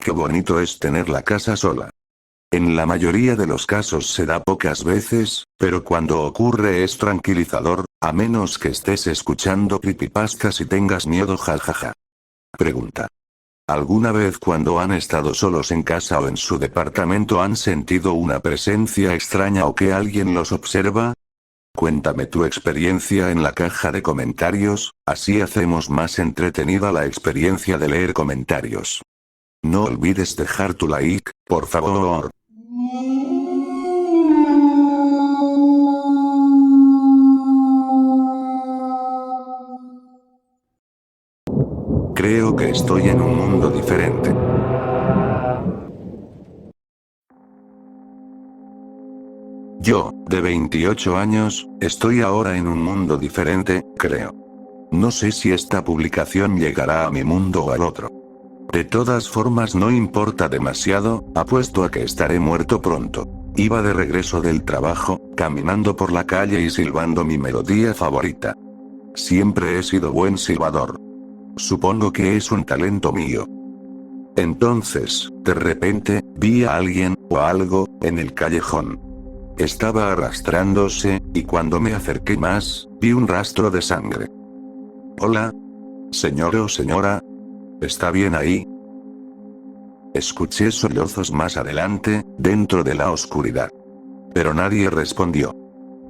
Qué bonito es tener la casa sola. En la mayoría de los casos se da pocas veces, pero cuando ocurre es tranquilizador, a menos que estés escuchando creepypastas y tengas miedo, jajaja. Pregunta. ¿Alguna vez cuando han estado solos en casa o en su departamento han sentido una presencia extraña o que alguien los observa? Cuéntame tu experiencia en la caja de comentarios, así hacemos más entretenida la experiencia de leer comentarios. No olvides dejar tu like, por favor. Creo que estoy en un mundo diferente. Yo, de 28 años, estoy ahora en un mundo diferente, creo. No sé si esta publicación llegará a mi mundo o al otro. De todas formas no importa demasiado, apuesto a que estaré muerto pronto. Iba de regreso del trabajo, caminando por la calle y silbando mi melodía favorita. Siempre he sido buen silbador. Supongo que es un talento mío. Entonces, de repente, vi a alguien, o algo, en el callejón. Estaba arrastrándose, y cuando me acerqué más, vi un rastro de sangre. Hola. Señor o señora. ¿Está bien ahí? Escuché sollozos más adelante, dentro de la oscuridad. Pero nadie respondió.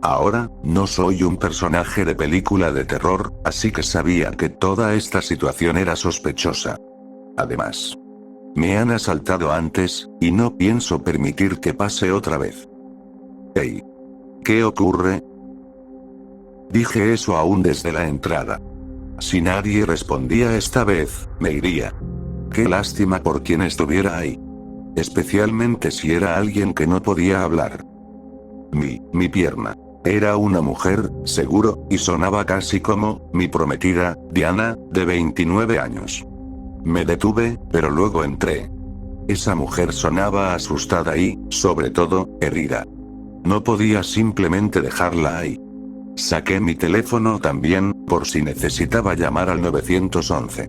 Ahora, no soy un personaje de película de terror, así que sabía que toda esta situación era sospechosa. Además, me han asaltado antes, y no pienso permitir que pase otra vez. Hey. ¿Qué ocurre? Dije eso aún desde la entrada. Si nadie respondía esta vez, me iría. Qué lástima por quien estuviera ahí. Especialmente si era alguien que no podía hablar. Mi pierna. Era una mujer, seguro, y sonaba casi como, mi prometida, Diana, de 29 años. Me detuve, pero luego entré. Esa mujer sonaba asustada y, sobre todo, herida. No podía simplemente dejarla ahí. Saqué mi teléfono también, por si necesitaba llamar al 911.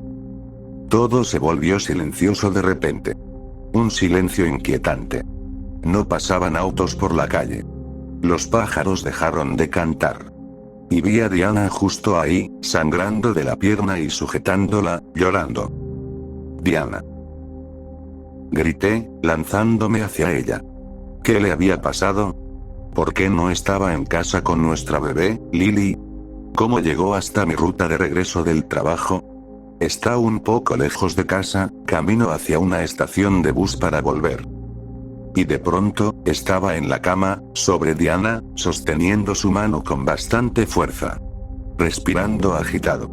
Todo se volvió silencioso de repente. Un silencio inquietante. No pasaban autos por la calle. Los pájaros dejaron de cantar. Y vi a Diana justo ahí, sangrando de la pierna y sujetándola, llorando. Diana. Grité, lanzándome hacia ella. ¿Qué le había pasado? ¿Por qué no estaba en casa con nuestra bebé, Lily? ¿Cómo llegó hasta mi ruta de regreso del trabajo? Está un poco lejos de casa, camino hacia una estación de bus para volver. Y de pronto, estaba en la cama, sobre Diana, sosteniendo su mano con bastante fuerza. Respirando agitado.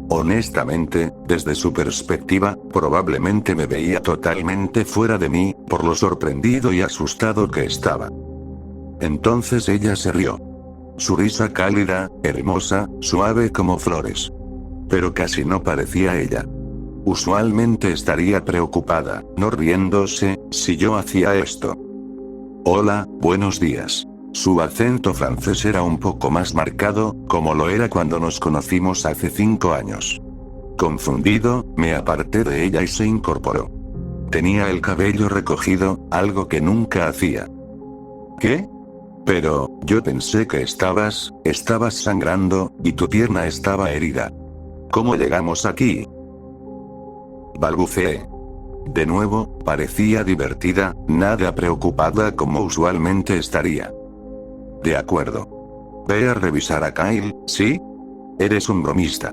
Honestamente, desde su perspectiva, probablemente me veía totalmente fuera de mí, por lo sorprendido y asustado que estaba. Entonces ella se rió. Su risa cálida, hermosa, suave como flores. Pero casi no parecía ella. Usualmente estaría preocupada, no riéndose, si yo hacía esto. Hola, buenos días. Su acento francés era un poco más marcado, como lo era cuando nos conocimos hace 5 años. Confundido, me aparté de ella y se incorporó. Tenía el cabello recogido, algo que nunca hacía. ¿Qué? Pero, yo pensé que estabas sangrando, y tu pierna estaba herida. ¿Cómo llegamos aquí? Balbuceé. De nuevo, parecía divertida, nada preocupada como usualmente estaría. De acuerdo. Ve a revisar a Kyle, ¿sí? Eres un bromista.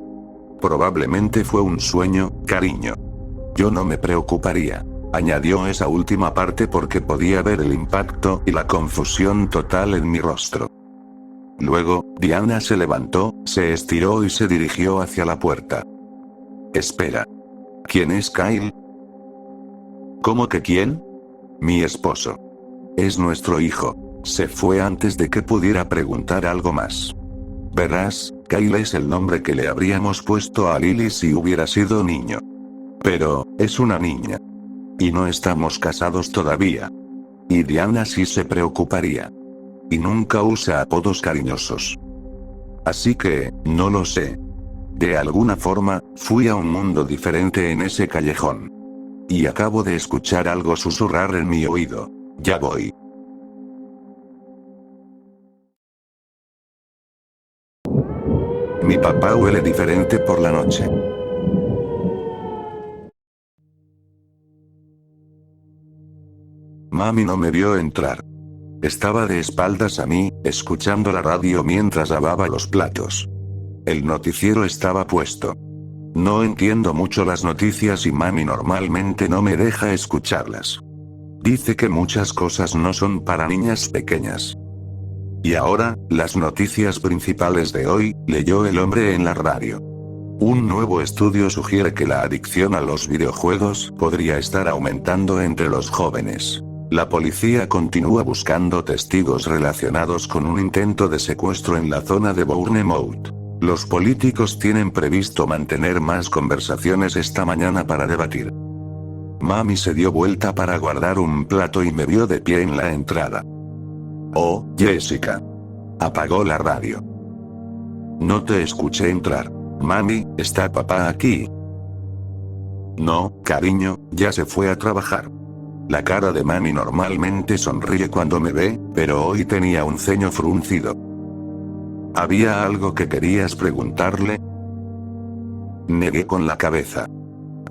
Probablemente fue un sueño, cariño. Yo no me preocuparía. Añadió esa última parte porque podía ver el impacto y la confusión total en mi rostro. Luego, Diana se levantó, se estiró y se dirigió hacia la puerta. Espera. ¿Quién es Kyle? ¿Cómo que quién? Mi esposo. Es nuestro hijo. Se fue antes de que pudiera preguntar algo más. Verás, Kyle es el nombre que le habríamos puesto a Lily si hubiera sido niño. Pero, es una niña. Y no estamos casados todavía. Y Diana sí se preocuparía. Y nunca usa apodos cariñosos. Así que, no lo sé. De alguna forma, fui a un mundo diferente en ese callejón. y acabo de escuchar algo susurrar en mi oído. Ya voy. Mi papá huele diferente por la noche. Mami no me vio entrar. Estaba de espaldas a mí, escuchando la radio mientras lavaba los platos. El noticiero estaba puesto. No entiendo mucho las noticias y mami normalmente no me deja escucharlas. Dice que muchas cosas no son para niñas pequeñas. Y ahora, las noticias principales de hoy, leyó el hombre en la radio. Un nuevo estudio sugiere que la adicción a los videojuegos podría estar aumentando entre los jóvenes. La policía continúa buscando testigos relacionados con un intento de secuestro en la zona de Bournemouth. Los políticos tienen previsto mantener más conversaciones esta mañana para debatir. Mami se dio vuelta para guardar un plato y me vio de pie en la entrada. Oh, Jessica. Apagó la radio. No te escuché entrar. Mami, ¿está papá aquí? No, cariño, ya se fue a trabajar. La cara de mami normalmente sonríe cuando me ve, pero hoy tenía un ceño fruncido. ¿Había algo que querías preguntarle? Negué con la cabeza.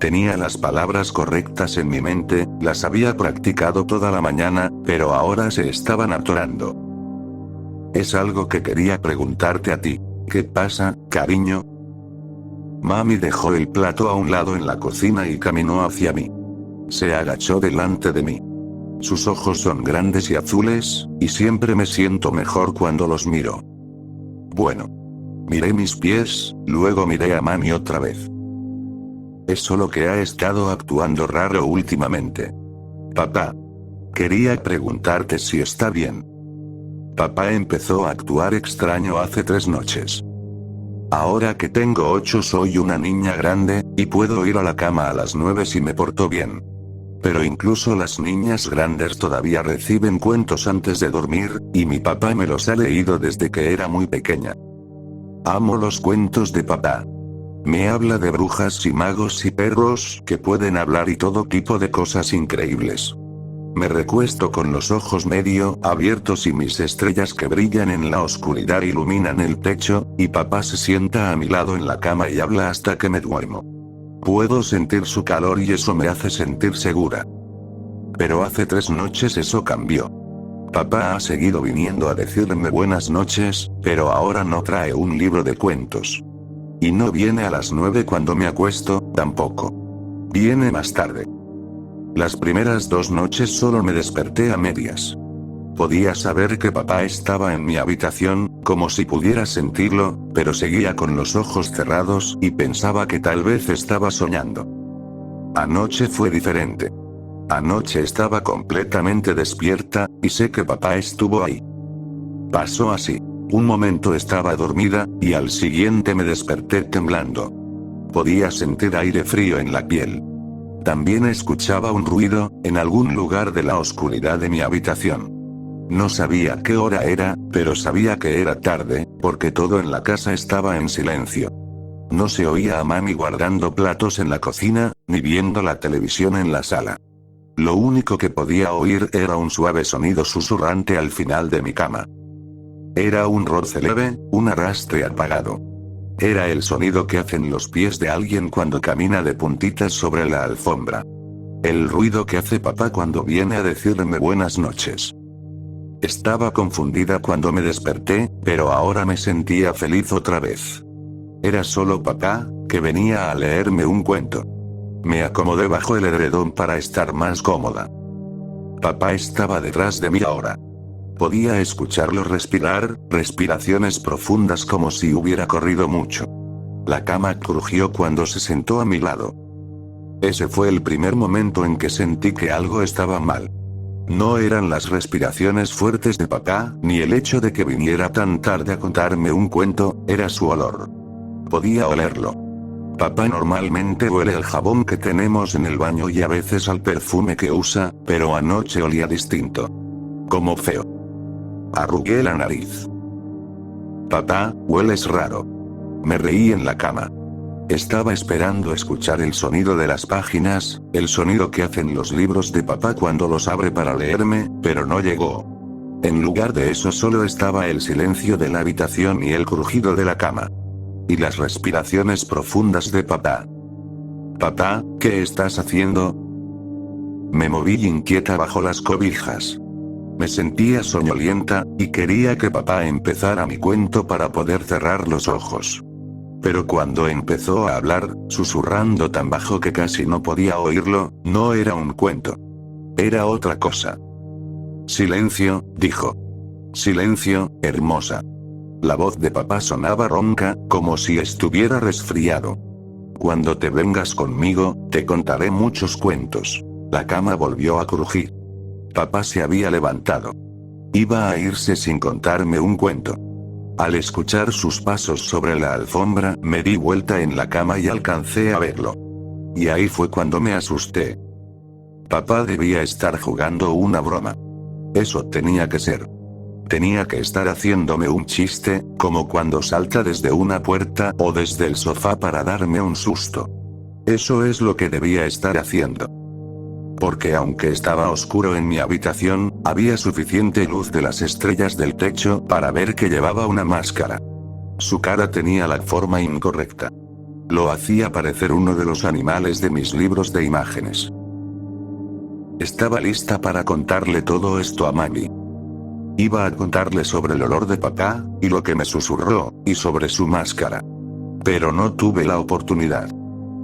Tenía las palabras correctas en mi mente, las había practicado toda la mañana, pero ahora se estaban atorando. Es algo que quería preguntarte a ti. ¿Qué pasa, cariño? Mami dejó el plato a un lado en la cocina y caminó hacia mí. Se agachó delante de mí. Sus ojos son grandes y azules, y siempre me siento mejor cuando los miro. Bueno. Miré mis pies, luego miré a mami otra vez. Es solo que ha estado actuando raro últimamente. Papá. Quería preguntarte si está bien. Papá empezó a actuar extraño hace 3 noches. Ahora que tengo 8 soy una niña grande, y puedo ir a la cama a las 9 si me porto bien. Pero incluso las niñas grandes todavía reciben cuentos antes de dormir, y mi papá me los ha leído desde que era muy pequeña. Amo los cuentos de papá. Me habla de brujas y magos y perros que pueden hablar y todo tipo de cosas increíbles. Me recuesto con los ojos medio abiertos y mis estrellas que brillan en la oscuridad iluminan el techo, y papá se sienta a mi lado en la cama y habla hasta que me duermo. Puedo sentir su calor y eso me hace sentir segura. Pero hace 3 noches eso cambió. Papá ha seguido viniendo a decirme buenas noches, pero ahora no trae un libro de cuentos. Y no viene a las 9 cuando me acuesto, tampoco. Viene más tarde. Las primeras 2 noches solo me desperté a medias. Podía saber que papá estaba en mi habitación, como si pudiera sentirlo, pero seguía con los ojos cerrados y pensaba que tal vez estaba soñando. Anoche fue diferente. Anoche estaba completamente despierta, y sé que papá estuvo ahí. Pasó así. Un momento estaba dormida, y al siguiente me desperté temblando. Podía sentir aire frío en la piel. También escuchaba un ruido, en algún lugar de la oscuridad de mi habitación. No sabía qué hora era, pero sabía que era tarde, porque todo en la casa estaba en silencio. No se oía a mami guardando platos en la cocina, ni viendo la televisión en la sala. Lo único que podía oír era un suave sonido susurrante al final de mi cama. Era un roce leve, un arrastre apagado. Era el sonido que hacen los pies de alguien cuando camina de puntitas sobre la alfombra. El ruido que hace papá cuando viene a decirme buenas noches. Estaba confundida cuando me desperté, pero ahora me sentía feliz otra vez. Era solo papá, que venía a leerme un cuento. Me acomodé bajo el edredón para estar más cómoda. Papá estaba detrás de mí ahora. Podía escucharlo respirar, respiraciones profundas como si hubiera corrido mucho. La cama crujió cuando se sentó a mi lado. Ese fue el primer momento en que sentí que algo estaba mal. No eran las respiraciones fuertes de papá, ni el hecho de que viniera tan tarde a contarme un cuento, era su olor. Podía olerlo. Papá normalmente huele el jabón que tenemos en el baño y a veces al perfume que usa, pero anoche olía distinto. Como feo. Arrugué la nariz. Papá, hueles raro. Me reí en la cama. Estaba esperando escuchar el sonido de las páginas, el sonido que hacen los libros de papá cuando los abre para leerme, pero no llegó. En lugar de eso solo estaba el silencio de la habitación y el crujido de la cama. Y las respiraciones profundas de papá. Papá, ¿qué estás haciendo? Me moví inquieta bajo las cobijas. Me sentía soñolienta, y quería que papá empezara mi cuento para poder cerrar los ojos. Pero cuando empezó a hablar, susurrando tan bajo que casi no podía oírlo, no era un cuento. Era otra cosa. Silencio, dijo. Silencio, hermosa. La voz de papá sonaba ronca, como si estuviera resfriado. Cuando te vengas conmigo, te contaré muchos cuentos. La cama volvió a crujir. Papá se había levantado. Iba a irse sin contarme un cuento. Al escuchar sus pasos sobre la alfombra, me di vuelta en la cama y alcancé a verlo. Y ahí fue cuando me asusté. Papá debía estar jugando una broma. Eso tenía que ser. Tenía que estar haciéndome un chiste, como cuando salta desde una puerta o desde el sofá para darme un susto. Eso es lo que debía estar haciendo. Porque aunque estaba oscuro en mi habitación, había suficiente luz de las estrellas del techo para ver que llevaba una máscara. Su cara tenía la forma incorrecta. Lo hacía parecer uno de los animales de mis libros de imágenes. Estaba lista para contarle todo esto a mami. Iba a contarle sobre el olor de papá, y lo que me susurró, y sobre su máscara. Pero no tuve la oportunidad.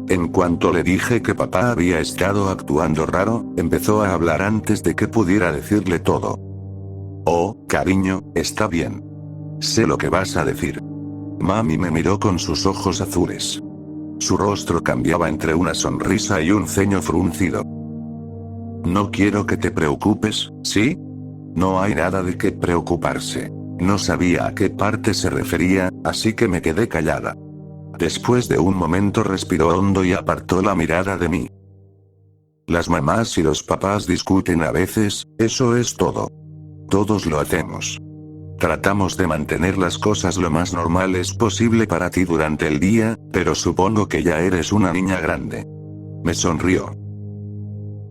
En cuanto le dije que papá había estado actuando raro, empezó a hablar antes de que pudiera decirle todo. Oh, cariño, está bien. Sé lo que vas a decir. Mami me miró con sus ojos azules. Su rostro cambiaba entre una sonrisa y un ceño fruncido. No quiero que te preocupes, ¿sí? No hay nada de qué preocuparse. No sabía a qué parte se refería, así que me quedé callada. Después de un momento respiró hondo y apartó la mirada de mí. Las mamás y los papás discuten a veces, eso es todo. Todos lo hacemos. Tratamos de mantener las cosas lo más normales posible para ti durante el día, pero supongo que ya eres una niña grande. Me sonrió.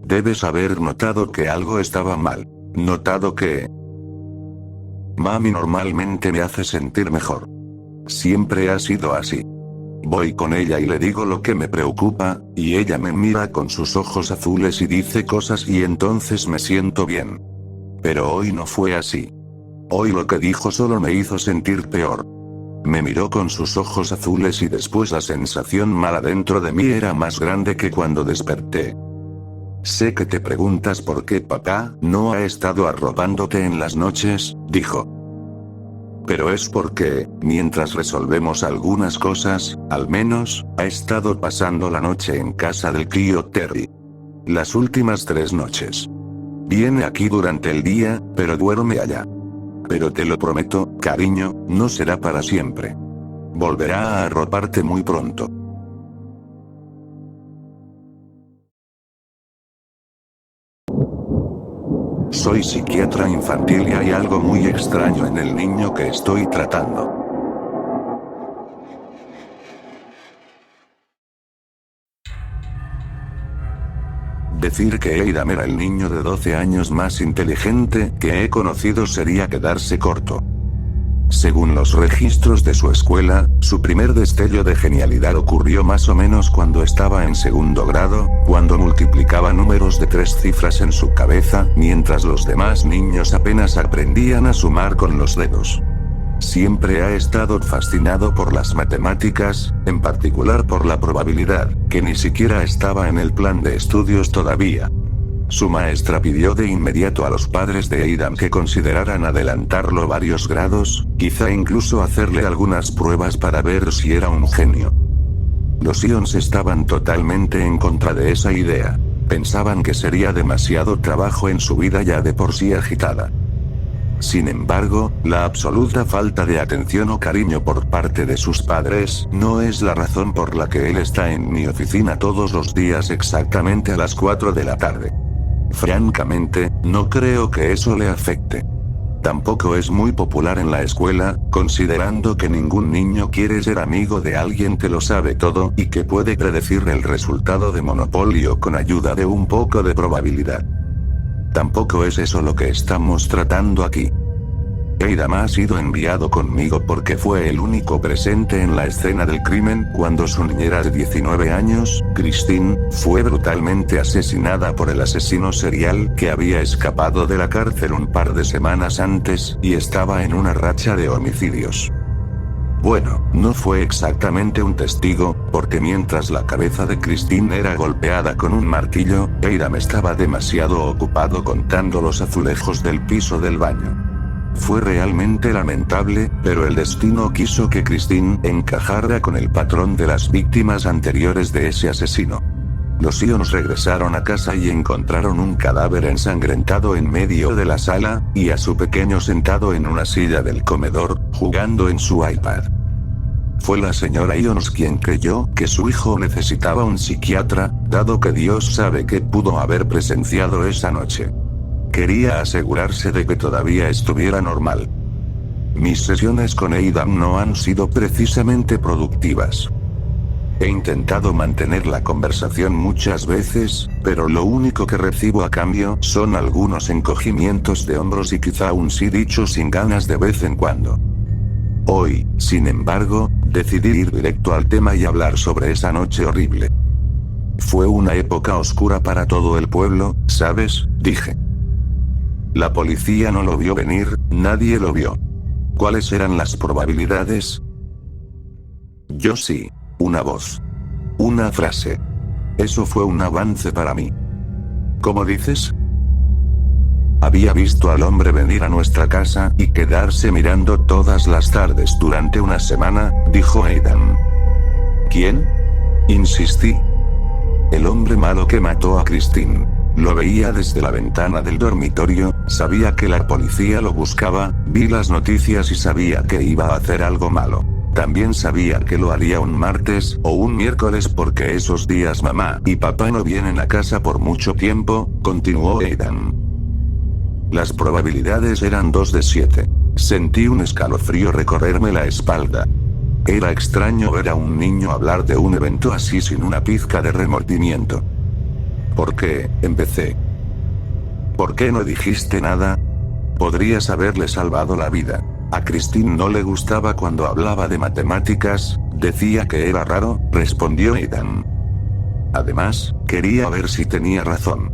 Debes haber notado que algo estaba mal. Notado que... Mami normalmente me hace sentir mejor. Siempre ha sido así. Voy con ella y le digo lo que me preocupa, y ella me mira con sus ojos azules y dice cosas y entonces me siento bien. Pero hoy no fue así. Hoy lo que dijo solo me hizo sentir peor. Me miró con sus ojos azules y después la sensación mala dentro de mí era más grande que cuando desperté. Sé que te preguntas por qué papá no ha estado arropándote en las noches, dijo. Pero es porque, mientras resolvemos algunas cosas, al menos, ha estado pasando la noche en casa del tío Terry. Las últimas 3 noches. Viene aquí durante el día, pero duerme allá. Pero te lo prometo, cariño, no será para siempre. Volverá a arroparte muy pronto. Soy psiquiatra infantil y hay algo muy extraño en el niño que estoy tratando. Decir que Aidan era el niño de 12 años más inteligente que he conocido sería quedarse corto. Según los registros de su escuela, su primer destello de genialidad ocurrió más o menos cuando estaba en 2º grado, cuando multiplicaba números de 3 cifras en su cabeza, mientras los demás niños apenas aprendían a sumar con los dedos. Siempre ha estado fascinado por las matemáticas, en particular por la probabilidad, que ni siquiera estaba en el plan de estudios todavía. Su maestra pidió de inmediato a los padres de Aidan que consideraran adelantarlo varios grados, quizá incluso hacerle algunas pruebas para ver si era un genio. Los Ions estaban totalmente en contra de esa idea. Pensaban que sería demasiado trabajo en su vida ya de por sí agitada. Sin embargo, la absoluta falta de atención o cariño por parte de sus padres no es la razón por la que él está en mi oficina todos los días exactamente a las 4 de la tarde. Francamente, no creo que eso le afecte. Tampoco es muy popular en la escuela, considerando que ningún niño quiere ser amigo de alguien que lo sabe todo y que puede predecir el resultado de Monopolio con ayuda de un poco de probabilidad. Tampoco es eso lo que estamos tratando aquí. Adam ha sido enviado conmigo porque fue el único presente en la escena del crimen cuando su niñera de 19 años, Christine, fue brutalmente asesinada por el asesino serial que había escapado de la cárcel un par de semanas antes y estaba en una racha de homicidios. Bueno, no fue exactamente un testigo, porque mientras la cabeza de Christine era golpeada con un martillo, Adam estaba demasiado ocupado contando los azulejos del piso del baño. Fue realmente lamentable, pero el destino quiso que Christine encajara con el patrón de las víctimas anteriores de ese asesino. Los Ions regresaron a casa y encontraron un cadáver ensangrentado en medio de la sala, y a su pequeño sentado en una silla del comedor, jugando en su iPad. Fue la señora Ions quien creyó que su hijo necesitaba un psiquiatra, dado que Dios sabe que pudo haber presenciado esa noche. Quería asegurarse de que todavía estuviera normal. Mis sesiones con Adam no han sido precisamente productivas. He intentado mantener la conversación muchas veces, pero lo único que recibo a cambio son algunos encogimientos de hombros y quizá un sí dicho sin ganas de vez en cuando. Hoy, sin embargo, decidí ir directo al tema y hablar sobre esa noche horrible. Fue una época oscura para todo el pueblo, ¿sabes? Dije. La policía no lo vio venir, nadie lo vio. ¿Cuáles eran las probabilidades? Yo sí. Una voz. Una frase. Eso fue un avance para mí. ¿Cómo dices? Había visto al hombre venir a nuestra casa y quedarse mirando todas las tardes durante una semana, dijo Adam. ¿Quién? Insistí. El hombre malo que mató a Christine. Lo veía desde la ventana del dormitorio, sabía que la policía lo buscaba, vi las noticias y sabía que iba a hacer algo malo. También sabía que lo haría un martes o un miércoles porque esos días mamá y papá no vienen a casa por mucho tiempo, continuó Adam. Las probabilidades eran 2 de 7. Sentí un escalofrío recorrerme la espalda. Era extraño ver a un niño hablar de un evento así sin una pizca de remordimiento. ¿Por qué? Empecé. ¿Por qué no dijiste nada? Podrías haberle salvado la vida. A Christine no le gustaba cuando hablaba de matemáticas, decía que era raro, respondió Adam. Además, quería ver si tenía razón.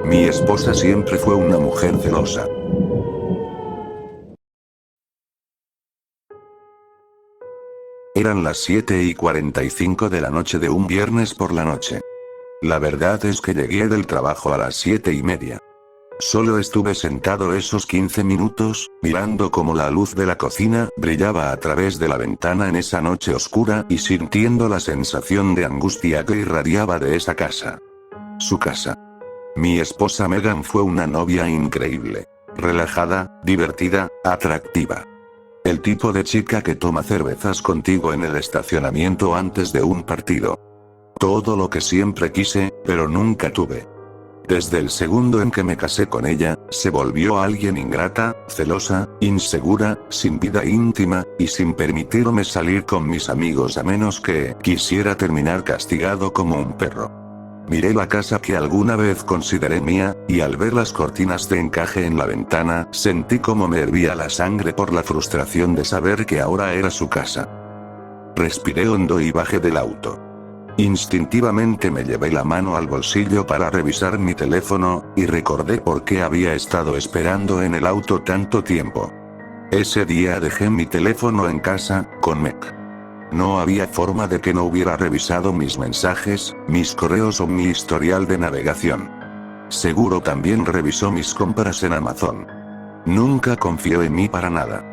Mi esposa siempre fue una mujer celosa. Eran las 7:45 de la noche de un viernes por la noche. La verdad es que llegué del trabajo a las 7:30. Solo estuve sentado esos 15 minutos, mirando cómo la luz de la cocina brillaba a través de la ventana en esa noche oscura y sintiendo la sensación de angustia que irradiaba de esa casa. Su casa. Mi esposa Megan fue una novia increíble. Relajada, divertida, atractiva. El tipo de chica que toma cervezas contigo en el estacionamiento antes de un partido. Todo lo que siempre quise, pero nunca tuve. Desde el segundo en que me casé con ella, se volvió alguien ingrata, celosa, insegura, sin vida íntima, y sin permitirme salir con mis amigos a menos que quisiera terminar castigado como un perro. Miré la casa que alguna vez consideré mía, y al ver las cortinas de encaje en la ventana, sentí como me hervía la sangre por la frustración de saber que ahora era su casa. Respiré hondo y bajé del auto. Instintivamente me llevé la mano al bolsillo para revisar mi teléfono, y recordé por qué había estado esperando en el auto tanto tiempo. Ese día dejé mi teléfono en casa, con Meg. No había forma de que no hubiera revisado mis mensajes, mis correos o mi historial de navegación. Seguro también revisó mis compras en Amazon. Nunca confió en mí para nada.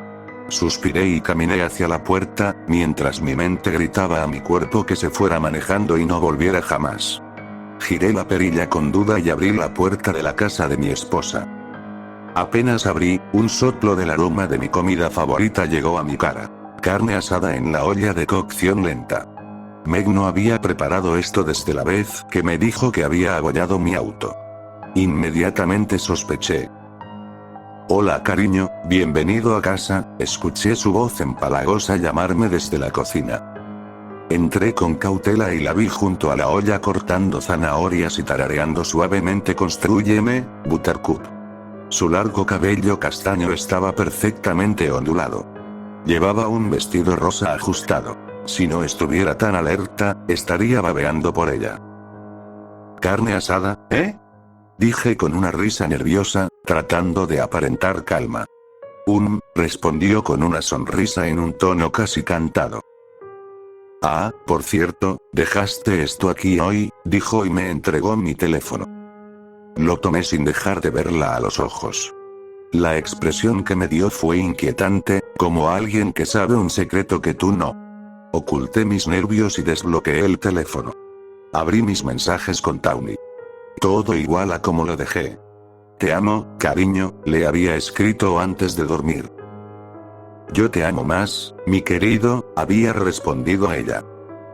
Suspiré y caminé hacia la puerta, mientras mi mente gritaba a mi cuerpo que se fuera manejando y no volviera jamás. Giré la perilla con duda y abrí la puerta de la casa de mi esposa. Apenas abrí, un soplo del aroma de mi comida favorita llegó a mi cara. Carne asada en la olla de cocción lenta. Meg no había preparado esto desde la vez que me dijo que había abollado mi auto. Inmediatamente sospeché. Hola cariño, bienvenido a casa, escuché su voz empalagosa llamarme desde la cocina. Entré con cautela y la vi junto a la olla cortando zanahorias y tarareando suavemente Constrúyeme, Buttercup. Su largo cabello castaño estaba perfectamente ondulado. Llevaba un vestido rosa ajustado. Si no estuviera tan alerta, estaría babeando por ella. ¿Carne asada, eh? Dije con una risa nerviosa, tratando de aparentar calma. Respondió con una sonrisa en un tono casi cantado. Ah, por cierto, dejaste esto aquí hoy, dijo y me entregó mi teléfono. Lo tomé sin dejar de verla a los ojos. La expresión que me dio fue inquietante, como alguien que sabe un secreto que tú no. Oculté mis nervios y desbloqueé el teléfono. Abrí mis mensajes con Tawny. Todo igual a como lo dejé. Te amo, cariño, le había escrito antes de dormir. Yo te amo más, mi querido, había respondido a ella.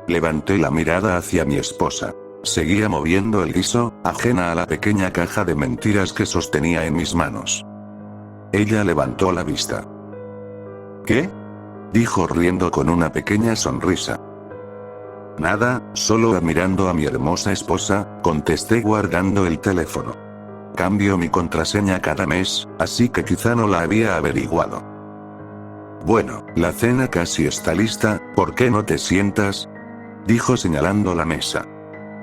Levanté la mirada hacia mi esposa. Seguía moviendo el guiso, ajena a la pequeña caja de mentiras que sostenía en mis manos. Ella levantó la vista. ¿Qué? Dijo riendo con una pequeña sonrisa. Nada, solo mirando a mi hermosa esposa, contesté guardando el teléfono. Cambio mi contraseña cada mes, así que quizá no la había averiguado. Bueno, la cena casi está lista, ¿por qué no te sientas? Dijo señalando la mesa.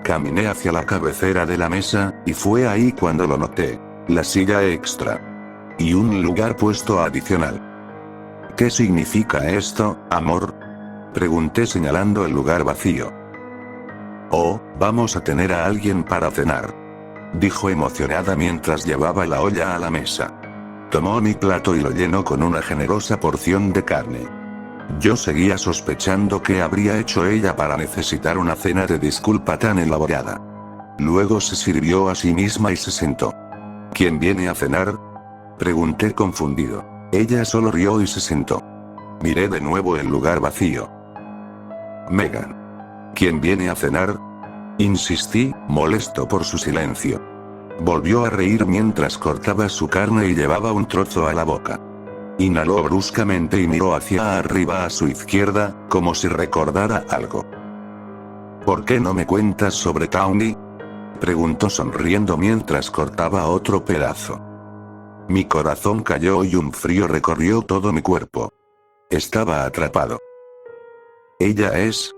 Caminé hacia la cabecera de la mesa, y fue ahí cuando lo noté. La silla extra. Y un lugar puesto adicional. ¿Qué significa esto, amor? Pregunté señalando el lugar vacío. Oh, vamos a tener a alguien para cenar. Dijo emocionada mientras llevaba la olla a la mesa. Tomó mi plato y lo llenó con una generosa porción de carne. Yo seguía sospechando qué habría hecho ella para necesitar una cena de disculpa tan elaborada. Luego se sirvió a sí misma y se sentó. ¿Quién viene a cenar? Pregunté confundido. Ella solo rió y se sentó. Miré de nuevo el lugar vacío. Megan. ¿Quién viene a cenar? Insistí, molesto por su silencio. Volvió a reír mientras cortaba su carne y llevaba un trozo a la boca. Inhaló bruscamente y miró hacia arriba a su izquierda, como si recordara algo. ¿Por qué no me cuentas sobre Tawny? Preguntó sonriendo mientras cortaba otro pedazo. Mi corazón cayó y un frío recorrió todo mi cuerpo. Estaba atrapado. Ella es,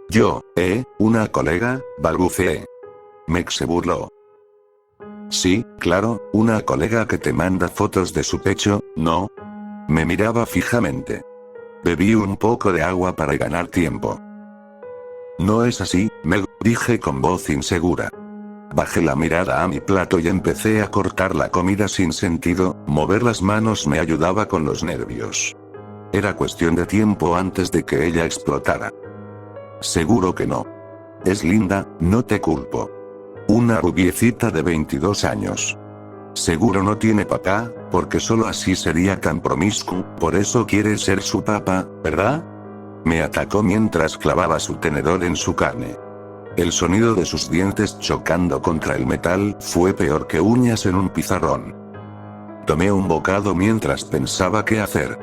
una colega, balbuceé. Meg se burló. Sí, claro, una colega que te manda fotos de su pecho, ¿no? Me miraba fijamente. Bebí un poco de agua para ganar tiempo. No es así, Meg, dije con voz insegura. Bajé la mirada a mi plato y empecé a cortar la comida sin sentido, mover las manos me ayudaba con los nervios. Era cuestión de tiempo antes de que ella explotara. Seguro que no. Es linda, no te culpo. Una rubiecita de 22 años. Seguro no tiene papá, porque solo así sería tan promiscuo, por eso quiere ser su papá, ¿verdad? Me atacó mientras clavaba su tenedor en su carne. El sonido de sus dientes chocando contra el metal fue peor que uñas en un pizarrón. Tomé un bocado mientras pensaba qué hacer.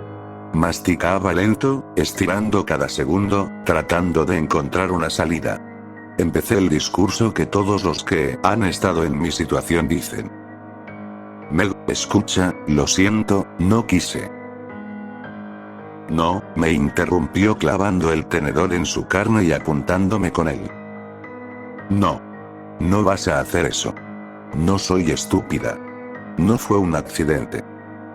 Masticaba lento, estirando cada segundo, tratando de encontrar una salida. Empecé el discurso que todos los que han estado en mi situación dicen. Meg, escucha, lo siento, no quise. No, me interrumpió clavando el tenedor en su carne y apuntándome con él. No. No vas a hacer eso. No soy estúpida. No fue un accidente.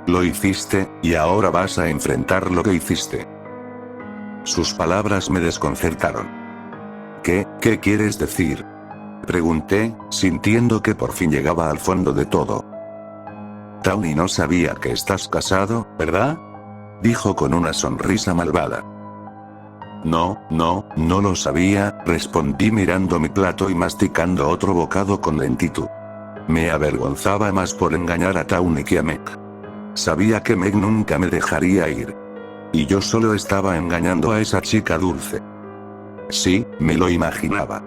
Lo hiciste, y ahora vas a enfrentar lo que hiciste. Sus palabras me desconcertaron. ¿Qué quieres decir? Pregunté, sintiendo que por fin llegaba al fondo de todo. Tawny no sabía que estás casado, ¿verdad? Dijo con una sonrisa malvada. No lo sabía, respondí mirando mi plato y masticando otro bocado con lentitud. Me avergonzaba más por engañar a Tawny que a Meg. Sabía que Meg nunca me dejaría ir. Y yo solo estaba engañando a esa chica dulce. Sí, me lo imaginaba.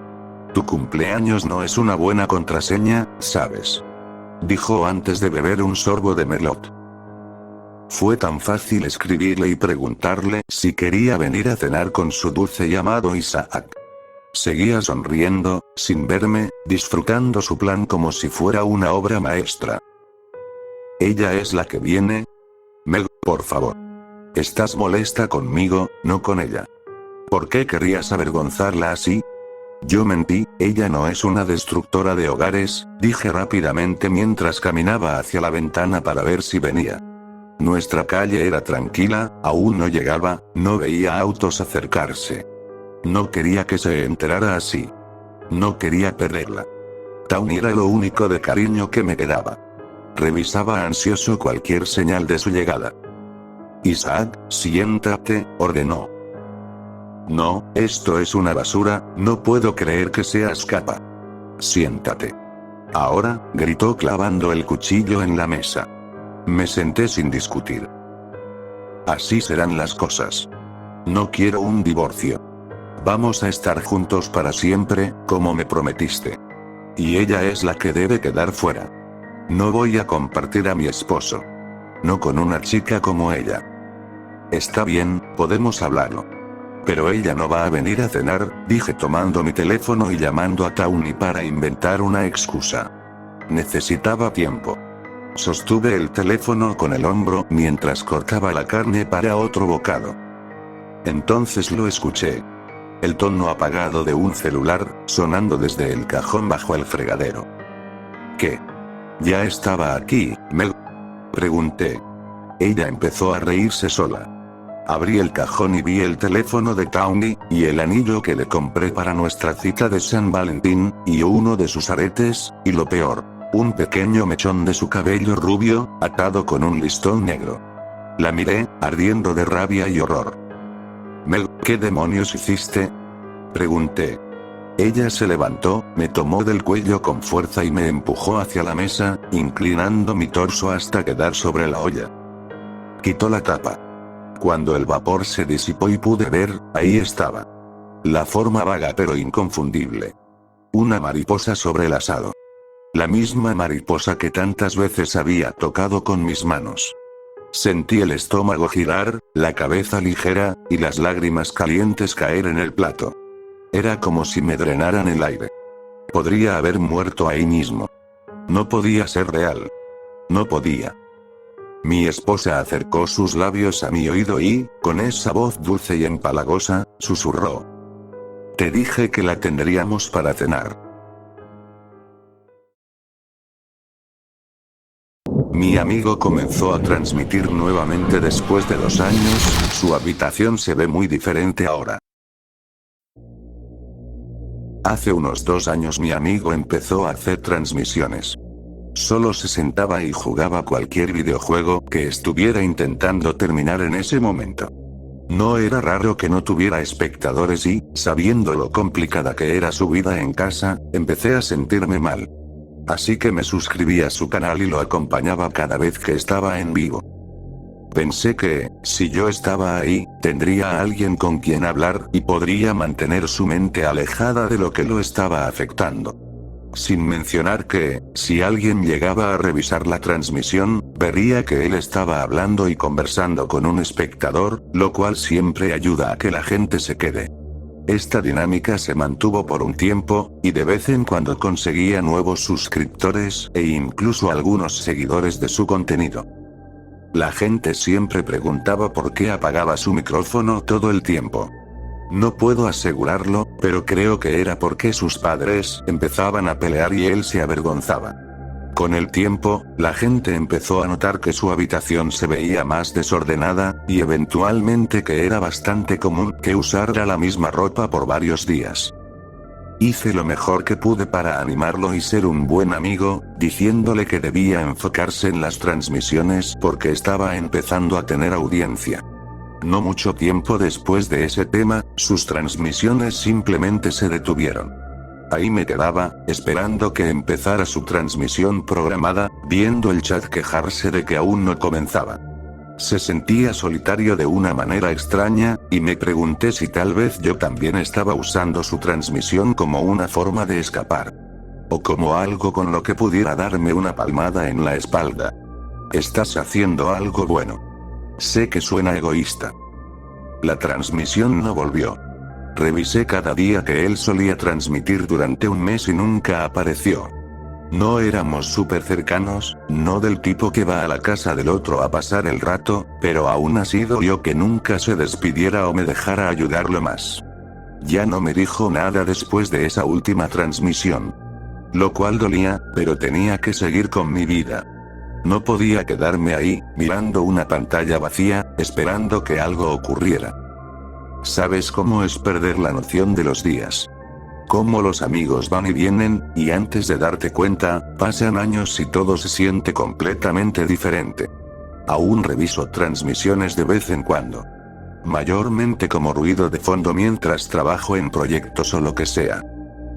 Tu cumpleaños no es una buena contraseña, ¿sabes? dijo antes de beber un sorbo de Merlot. Fue tan fácil escribirle y preguntarle si quería venir a cenar con su dulce y amado Isaac. Seguía sonriendo, sin verme, disfrutando su plan como si fuera una obra maestra. ¿Ella es la que viene? Meg, por favor. Estás molesta conmigo, no con ella. ¿Por qué querrías avergonzarla así? Yo mentí, ella no es una destructora de hogares, dije rápidamente mientras caminaba hacia la ventana para ver si venía. Nuestra calle era tranquila, aún no llegaba, no veía autos acercarse. No quería que se enterara así. No quería perderla. Tawny era lo único de cariño que me quedaba. Revisaba ansioso cualquier señal de su llegada. Isaac, siéntate, ordenó. No, esto es una basura, no puedo creer que seas capaz. Siéntate. Ahora, gritó clavando el cuchillo en la mesa. Me senté sin discutir. Así serán las cosas. No quiero un divorcio. Vamos a estar juntos para siempre, como me prometiste. Y ella es la que debe quedar fuera. No voy a compartir a mi esposo. No con una chica como ella. Está bien, podemos hablarlo. Pero ella no va a venir a cenar, dije tomando mi teléfono y llamando a Tawny para inventar una excusa. Necesitaba tiempo. Sostuve el teléfono con el hombro mientras cortaba la carne para otro bocado. Entonces lo escuché. El tono apagado de un celular, sonando desde el cajón bajo el fregadero. ¿Qué? ¿Ya estaba aquí, Mel? Pregunté. Ella empezó a reírse sola. Abrí el cajón y vi el teléfono de Tawny, y el anillo que le compré para nuestra cita de San Valentín, y uno de sus aretes, y lo peor, un pequeño mechón de su cabello rubio, atado con un listón negro. La miré, ardiendo de rabia y horror. Mel, ¿qué demonios hiciste? Pregunté. Ella se levantó, me tomó del cuello con fuerza y me empujó hacia la mesa, inclinando mi torso hasta quedar sobre la olla. Quitó la tapa. Cuando el vapor se disipó y pude ver, ahí estaba. La forma vaga pero inconfundible. Una mariposa sobre el asado. La misma mariposa que tantas veces había tocado con mis manos. Sentí el estómago girar, la cabeza ligera, y las lágrimas calientes caer en el plato. Era como si me drenaran el aire. Podría haber muerto ahí mismo. No podía ser real. No podía. Mi esposa acercó sus labios a mi oído y, con esa voz dulce y empalagosa, susurró. Te dije que la tendríamos para cenar. Mi amigo comenzó a transmitir nuevamente después de 2 años, su habitación se ve muy diferente ahora. Hace unos 2 años mi amigo empezó a hacer transmisiones. Solo se sentaba y jugaba cualquier videojuego que estuviera intentando terminar en ese momento. No era raro que no tuviera espectadores y, sabiendo lo complicada que era su vida en casa, empecé a sentirme mal. Así que me suscribí a su canal y lo acompañaba cada vez que estaba en vivo. Pensé que, si yo estaba ahí, tendría a alguien con quien hablar y podría mantener su mente alejada de lo que lo estaba afectando. Sin mencionar que, si alguien llegaba a revisar la transmisión, vería que él estaba hablando y conversando con un espectador, lo cual siempre ayuda a que la gente se quede. Esta dinámica se mantuvo por un tiempo, y de vez en cuando conseguía nuevos suscriptores e incluso algunos seguidores de su contenido. La gente siempre preguntaba por qué apagaba su micrófono todo el tiempo. No puedo asegurarlo, pero creo que era porque sus padres empezaban a pelear y él se avergonzaba. Con el tiempo, la gente empezó a notar que su habitación se veía más desordenada, y eventualmente que era bastante común que usara la misma ropa por varios días. Hice lo mejor que pude para animarlo y ser un buen amigo, diciéndole que debía enfocarse en las transmisiones porque estaba empezando a tener audiencia. No mucho tiempo después de ese tema, sus transmisiones simplemente se detuvieron. Ahí me quedaba, esperando que empezara su transmisión programada, viendo el chat quejarse de que aún no comenzaba. Se sentía solitario de una manera extraña, y me pregunté si tal vez yo también estaba usando su transmisión como una forma de escapar. o como algo con lo que pudiera darme una palmada en la espalda. Estás haciendo algo bueno. Sé que suena egoísta. La transmisión no volvió. Revisé cada día que él solía transmitir durante un mes y nunca apareció. No éramos súper cercanos, no del tipo que va a la casa del otro a pasar el rato, pero aún así dolió que nunca se despidiera o me dejara ayudarlo más. Ya no me dijo nada después de esa última transmisión. Lo cual dolía, pero tenía que seguir con mi vida. No podía quedarme ahí, mirando una pantalla vacía, esperando que algo ocurriera. ¿Sabes cómo es perder la noción de los días? Cómo los amigos van y vienen, y antes de darte cuenta, pasan años y todo se siente completamente diferente. Aún reviso transmisiones de vez en cuando. Mayormente como ruido de fondo mientras trabajo en proyectos o lo que sea.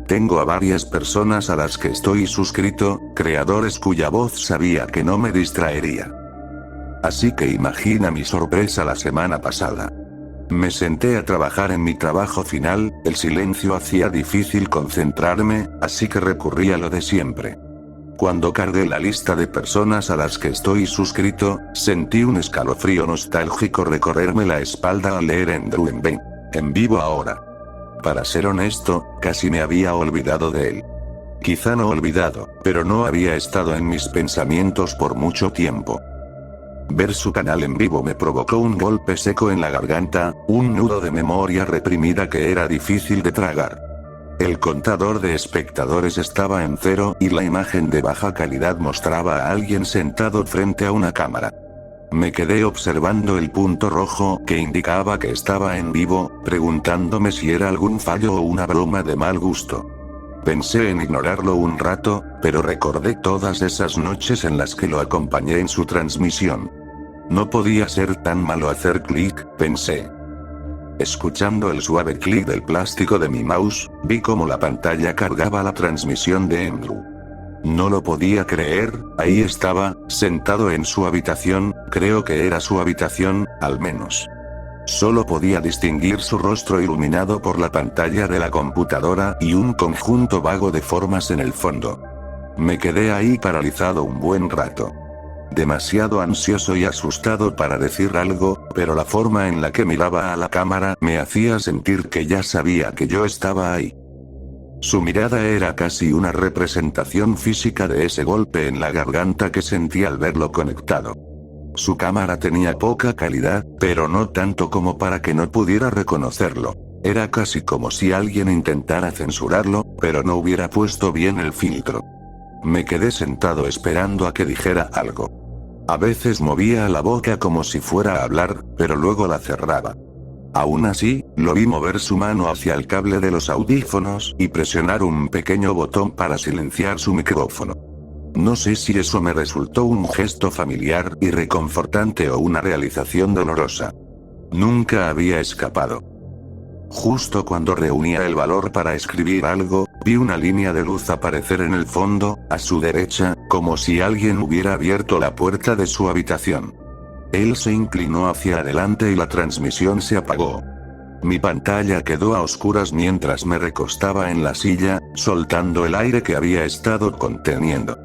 Tengo a varias personas a las que estoy suscrito, creadores cuya voz sabía que no me distraería. Así que imagina mi sorpresa la semana pasada. Me senté a trabajar en mi trabajo final, el silencio hacía difícil concentrarme, así que recurrí a lo de siempre. Cuando cargué la lista de personas a las que estoy suscrito, sentí un escalofrío nostálgico recorrerme la espalda al leer Andrew en vivo ahora. Para ser honesto, casi me había olvidado de él. Quizá no olvidado, pero no había estado en mis pensamientos por mucho tiempo. Ver su canal en vivo me provocó un golpe seco en la garganta, un nudo de memoria reprimida que era difícil de tragar. El contador de espectadores estaba en 0 y la imagen de baja calidad mostraba a alguien sentado frente a una cámara. Me quedé observando el punto rojo que indicaba que estaba en vivo, preguntándome si era algún fallo o una broma de mal gusto. Pensé en ignorarlo un rato, pero recordé todas esas noches en las que lo acompañé en su transmisión. No podía ser tan malo hacer clic, pensé. Escuchando el suave clic del plástico de mi mouse, vi cómo la pantalla cargaba la transmisión de Andrew. No lo podía creer, ahí estaba, sentado en su habitación, creo que era su habitación, al menos. Solo podía distinguir su rostro iluminado por la pantalla de la computadora y un conjunto vago de formas en el fondo. Me quedé ahí paralizado un buen rato. Demasiado ansioso y asustado para decir algo, pero la forma en la que miraba a la cámara me hacía sentir que ya sabía que yo estaba ahí. Su mirada era casi una representación física de ese golpe en la garganta que sentí al verlo conectado. Su cámara tenía poca calidad, pero no tanto como para que no pudiera reconocerlo. Era casi como si alguien intentara censurarlo, pero no hubiera puesto bien el filtro. Me quedé sentado esperando a que dijera algo. A veces movía la boca como si fuera a hablar, pero luego la cerraba. Aún así, lo vi mover su mano hacia el cable de los audífonos y presionar un pequeño botón para silenciar su micrófono. No sé si eso me resultó un gesto familiar y reconfortante o una realización dolorosa. Nunca había escapado. Justo cuando reunía el valor para escribir algo, vi una línea de luz aparecer en el fondo, a su derecha, como si alguien hubiera abierto la puerta de su habitación. Él se inclinó hacia adelante y la transmisión se apagó. Mi pantalla quedó a oscuras mientras me recostaba en la silla, soltando el aire que había estado conteniendo.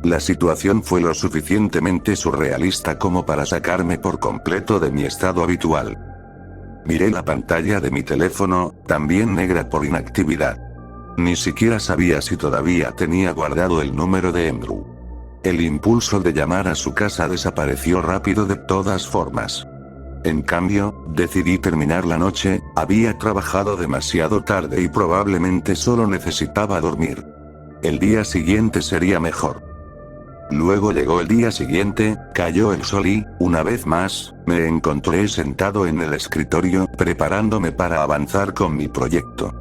La situación fue lo suficientemente surrealista como para sacarme por completo de mi estado habitual. Miré la pantalla de mi teléfono, también negra por inactividad. Ni siquiera sabía si todavía tenía guardado el número de Andrew. El impulso de llamar a su casa desapareció rápido de todas formas. En cambio, decidí terminar la noche, había trabajado demasiado tarde y probablemente solo necesitaba dormir. El día siguiente sería mejor. Luego llegó el día siguiente, cayó el sol y, una vez más, me encontré sentado en el escritorio, preparándome para avanzar con mi proyecto.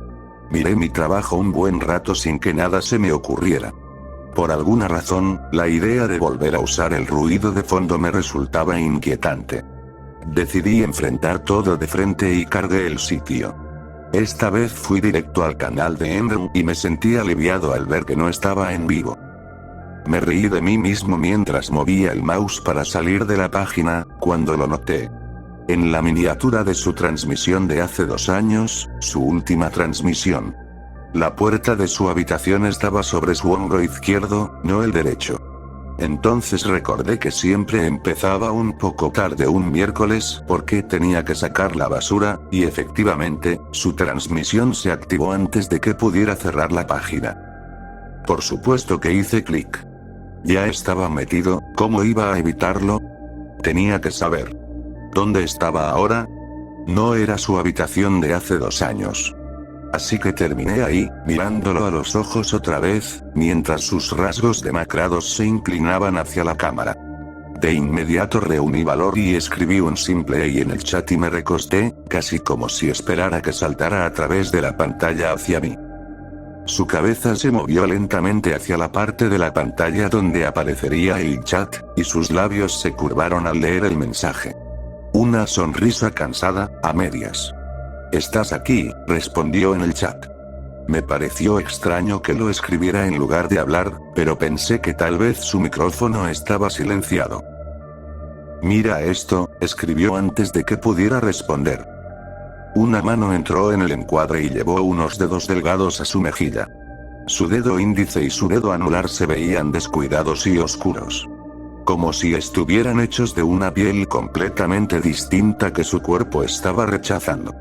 Miré mi trabajo un buen rato sin que nada se me ocurriera. Por alguna razón, la idea de volver a usar el ruido de fondo me resultaba inquietante. Decidí enfrentar todo de frente y cargué el sitio. Esta vez fui directo al canal de Andrew y me sentí aliviado al ver que no estaba en vivo. Me reí de mí mismo mientras movía el mouse para salir de la página, cuando lo noté. En la miniatura de su transmisión de hace 2 años, su última transmisión. La puerta de su habitación estaba sobre su hombro izquierdo, no el derecho. Entonces recordé que siempre empezaba un poco tarde un miércoles porque tenía que sacar la basura, y efectivamente, su transmisión se activó antes de que pudiera cerrar la página. Por supuesto que hice clic. Ya estaba metido, ¿cómo iba a evitarlo? Tenía que saber. ¿Dónde estaba ahora? No era su habitación de hace 2 años. Así que terminé ahí, mirándolo a los ojos otra vez, mientras sus rasgos demacrados se inclinaban hacia la cámara. De inmediato reuní valor y escribí un simple "hey" en el chat y me recosté, casi como si esperara que saltara a través de la pantalla hacia mí. Su cabeza se movió lentamente hacia la parte de la pantalla donde aparecería el chat, y sus labios se curvaron al leer el mensaje. Una sonrisa cansada, a medias. «Estás aquí», respondió en el chat. Me pareció extraño que lo escribiera en lugar de hablar, pero pensé que tal vez su micrófono estaba silenciado. «Mira esto», escribió antes de que pudiera responder. Una mano entró en el encuadre y llevó unos dedos delgados a su mejilla. Su dedo índice y su dedo anular se veían descuidados y oscuros. Como si estuvieran hechos de una piel completamente distinta que su cuerpo estaba rechazando.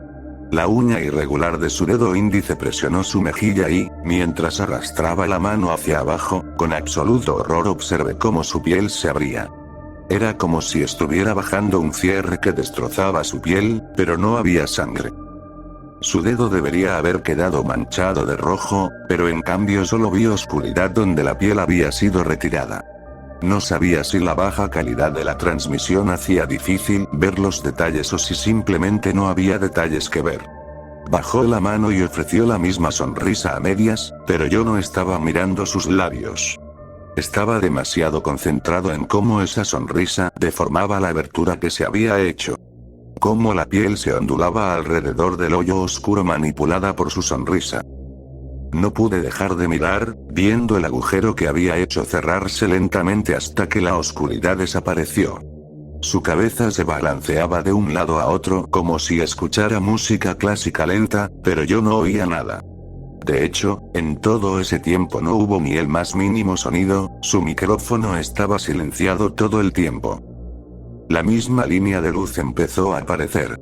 La uña irregular de su dedo índice presionó su mejilla y, mientras arrastraba la mano hacia abajo, con absoluto horror observé cómo su piel se abría. Era como si estuviera bajando un cierre que destrozaba su piel, pero no había sangre. Su dedo debería haber quedado manchado de rojo, pero en cambio solo vi oscuridad donde la piel había sido retirada. No sabía si la baja calidad de la transmisión hacía difícil ver los detalles o si simplemente no había detalles que ver. Bajó la mano y ofreció la misma sonrisa a medias, pero yo no estaba mirando sus labios. Estaba demasiado concentrado en cómo esa sonrisa deformaba la abertura que se había hecho. Cómo la piel se ondulaba alrededor del hoyo oscuro manipulada por su sonrisa. No pude dejar de mirar, viendo el agujero que había hecho cerrarse lentamente hasta que la oscuridad desapareció. Su cabeza se balanceaba de un lado a otro como si escuchara música clásica lenta, pero yo no oía nada. De hecho, en todo ese tiempo no hubo ni el más mínimo sonido, su micrófono estaba silenciado todo el tiempo. La misma línea de luz empezó a aparecer.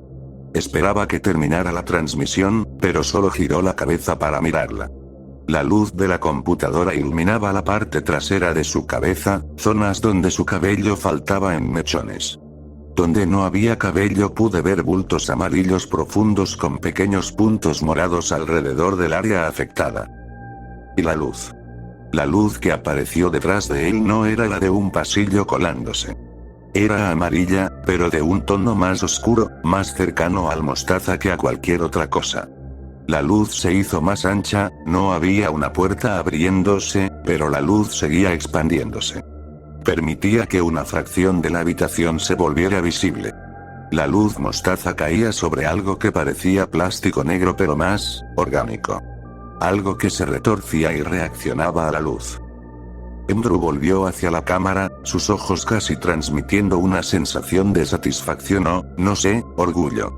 Esperaba que terminara la transmisión, pero solo giró la cabeza para mirarla. La luz de la computadora iluminaba la parte trasera de su cabeza, zonas donde su cabello faltaba en mechones. Donde no había cabello pude ver bultos amarillos profundos con pequeños puntos morados alrededor del área afectada. Y la luz. La luz que apareció detrás de él no era la de un pasillo colándose. Era amarilla, pero de un tono más oscuro, más cercano al mostaza que a cualquier otra cosa. La luz se hizo más ancha, no había una puerta abriéndose, pero la luz seguía expandiéndose. Permitía que una fracción de la habitación se volviera visible. La luz mostaza caía sobre algo que parecía plástico negro pero más orgánico. Algo que se retorcía y reaccionaba a la luz. Andrew volvió hacia la cámara, sus ojos casi transmitiendo una sensación de satisfacción o, no sé, orgullo.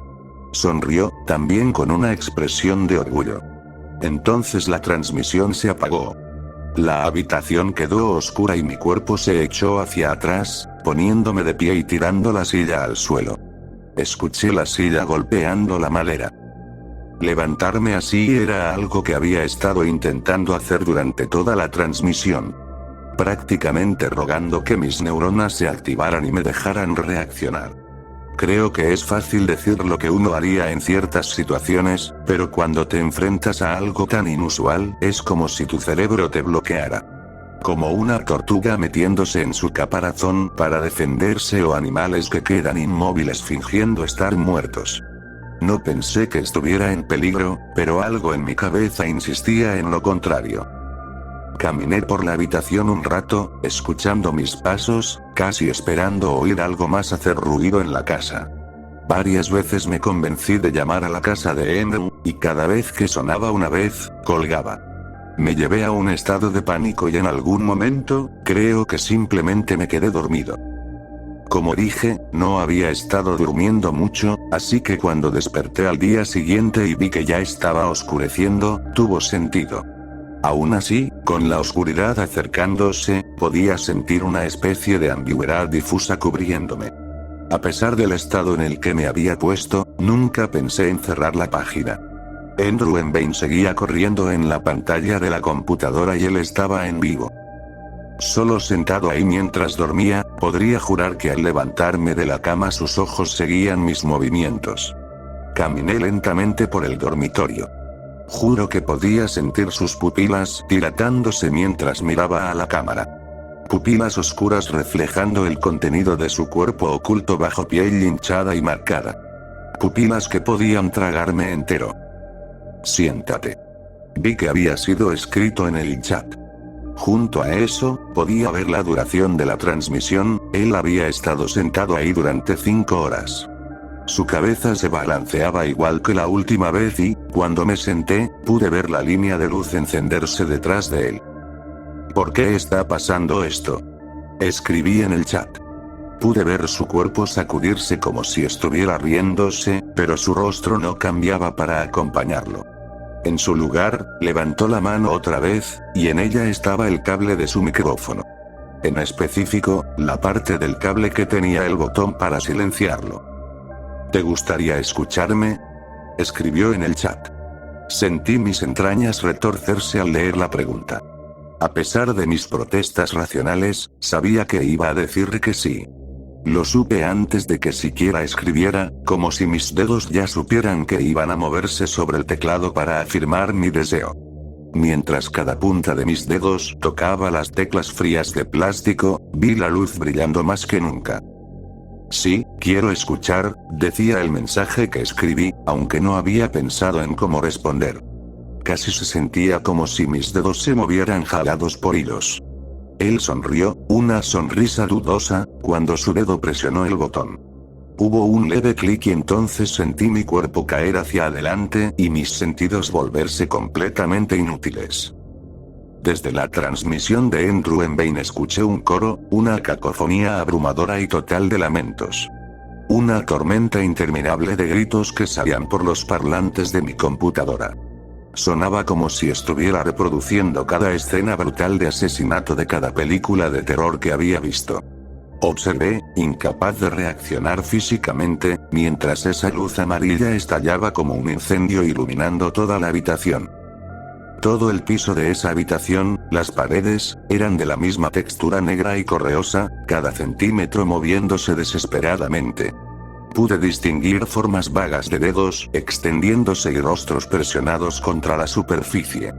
Sonrió, también con una expresión de orgullo. Entonces la transmisión se apagó. La habitación quedó oscura y mi cuerpo se echó hacia atrás, poniéndome de pie y tirando la silla al suelo. Escuché la silla golpeando la madera. Levantarme así era algo que había estado intentando hacer durante toda la transmisión. Prácticamente rogando que mis neuronas se activaran y me dejaran reaccionar. Creo que es fácil decir lo que uno haría en ciertas situaciones, pero cuando te enfrentas a algo tan inusual, es como si tu cerebro te bloqueara. Como una tortuga metiéndose en su caparazón para defenderse o animales que quedan inmóviles fingiendo estar muertos. No pensé que estuviera en peligro, pero algo en mi cabeza insistía en lo contrario. Caminé por la habitación un rato, escuchando mis pasos, casi esperando oír algo más hacer ruido en la casa. Varias veces me convencí de llamar a la casa de Andrew, y cada vez que sonaba una vez, colgaba. Me llevé a un estado de pánico y en algún momento, creo que simplemente me quedé dormido. Como dije, no había estado durmiendo mucho, así que cuando desperté al día siguiente y vi que ya estaba oscureciendo, tuvo sentido. Aún así, con la oscuridad acercándose, podía sentir una especie de ambigüedad difusa cubriéndome. A pesar del estado en el que me había puesto, nunca pensé en cerrar la página. Andrew Vane seguía corriendo en la pantalla de la computadora y él estaba en vivo. Solo sentado ahí mientras dormía, podría jurar que al levantarme de la cama sus ojos seguían mis movimientos. Caminé lentamente por el dormitorio. Juro que podía sentir sus pupilas dilatándose mientras miraba a la cámara. Pupilas oscuras reflejando el contenido de su cuerpo oculto bajo piel hinchada y marcada. Pupilas que podían tragarme entero. Siéntate. Vi que había sido escrito en el chat. Junto a eso, podía ver la duración de la transmisión, él había estado sentado ahí durante 5 horas. Su cabeza se balanceaba igual que la última vez y, cuando me senté, pude ver la línea de luz encenderse detrás de él. ¿Por qué está pasando esto? Escribí en el chat. Pude ver su cuerpo sacudirse como si estuviera riéndose, pero su rostro no cambiaba para acompañarlo. En su lugar, levantó la mano otra vez, y en ella estaba el cable de su micrófono. En específico, la parte del cable que tenía el botón para silenciarlo. ¿Te gustaría escucharme? Escribió en el chat. Sentí mis entrañas retorcerse al leer la pregunta. A pesar de mis protestas racionales, sabía que iba a decir que sí. Lo supe antes de que siquiera escribiera, como si mis dedos ya supieran que iban a moverse sobre el teclado para afirmar mi deseo. Mientras cada punta de mis dedos tocaba las teclas frías de plástico, vi la luz brillando más que nunca. Sí, quiero escuchar, decía el mensaje que escribí, aunque no había pensado en cómo responder. Casi se sentía como si mis dedos se movieran jalados por hilos. Él sonrió, una sonrisa dudosa, cuando su dedo presionó el botón. Hubo un leve clic y entonces sentí mi cuerpo caer hacia adelante y mis sentidos volverse completamente inútiles. Desde la transmisión de Andrew Vane escuché un coro, una cacofonía abrumadora y total de lamentos. Una tormenta interminable de gritos que salían por los parlantes de mi computadora. Sonaba como si estuviera reproduciendo cada escena brutal de asesinato de cada película de terror que había visto. Observé, incapaz de reaccionar físicamente, mientras esa luz amarilla estallaba como un incendio iluminando toda la habitación. Todo el piso de esa habitación, las paredes, eran de la misma textura negra y correosa, cada centímetro moviéndose desesperadamente. Pude distinguir formas vagas de dedos extendiéndose y rostros presionados contra la superficie.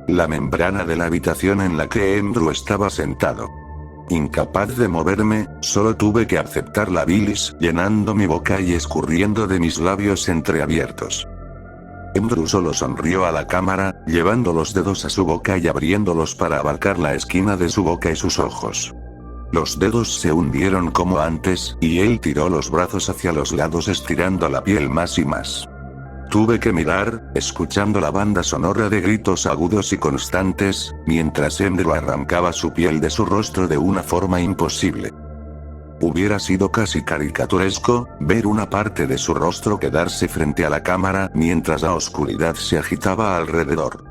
La membrana de la habitación en la que Andrew estaba sentado. Incapaz de moverme, solo tuve que aceptar la bilis llenando mi boca y escurriendo de mis labios entreabiertos. Andrew solo sonrió a la cámara, llevando los dedos a su boca y abriéndolos para abarcar la esquina de su boca y sus ojos. Los dedos se hundieron como antes, y él tiró los brazos hacia los lados estirando la piel más y más. Tuve que mirar, escuchando la banda sonora de gritos agudos y constantes, mientras Andrew arrancaba su piel de su rostro de una forma imposible. Hubiera sido casi caricaturesco, ver una parte de su rostro quedarse frente a la cámara mientras la oscuridad se agitaba alrededor.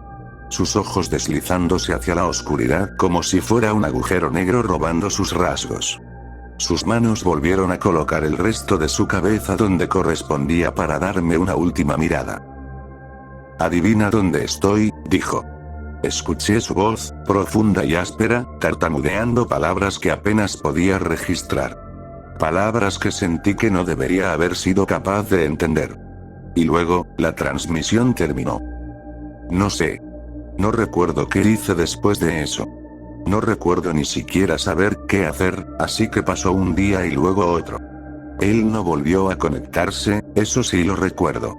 Sus ojos deslizándose hacia la oscuridad como si fuera un agujero negro robando sus rasgos. Sus manos volvieron a colocar el resto de su cabeza donde correspondía para darme una última mirada. «Adivina dónde estoy», dijo. Escuché su voz, profunda y áspera, tartamudeando palabras que apenas podía registrar. Palabras que sentí que no debería haber sido capaz de entender. Y luego, la transmisión terminó. No sé. No recuerdo qué hice después de eso. No recuerdo ni siquiera saber qué hacer, así que pasó un día y luego otro. Él no volvió a conectarse, eso sí lo recuerdo.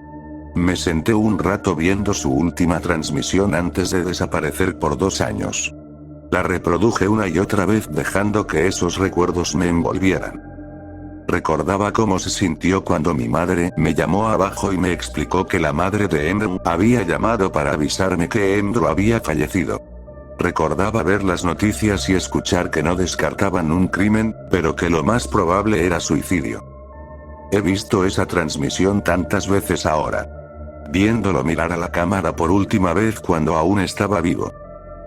Me senté un rato viendo su última transmisión antes de desaparecer por 2 años. La reproduje una y otra vez dejando que esos recuerdos me envolvieran. Recordaba cómo se sintió cuando mi madre me llamó abajo y me explicó que la madre de Andrew había llamado para avisarme que Andrew había fallecido. Recordaba ver las noticias y escuchar que no descartaban un crimen, pero que lo más probable era suicidio. He visto esa transmisión tantas veces ahora. Viéndolo mirar a la cámara por última vez cuando aún estaba vivo.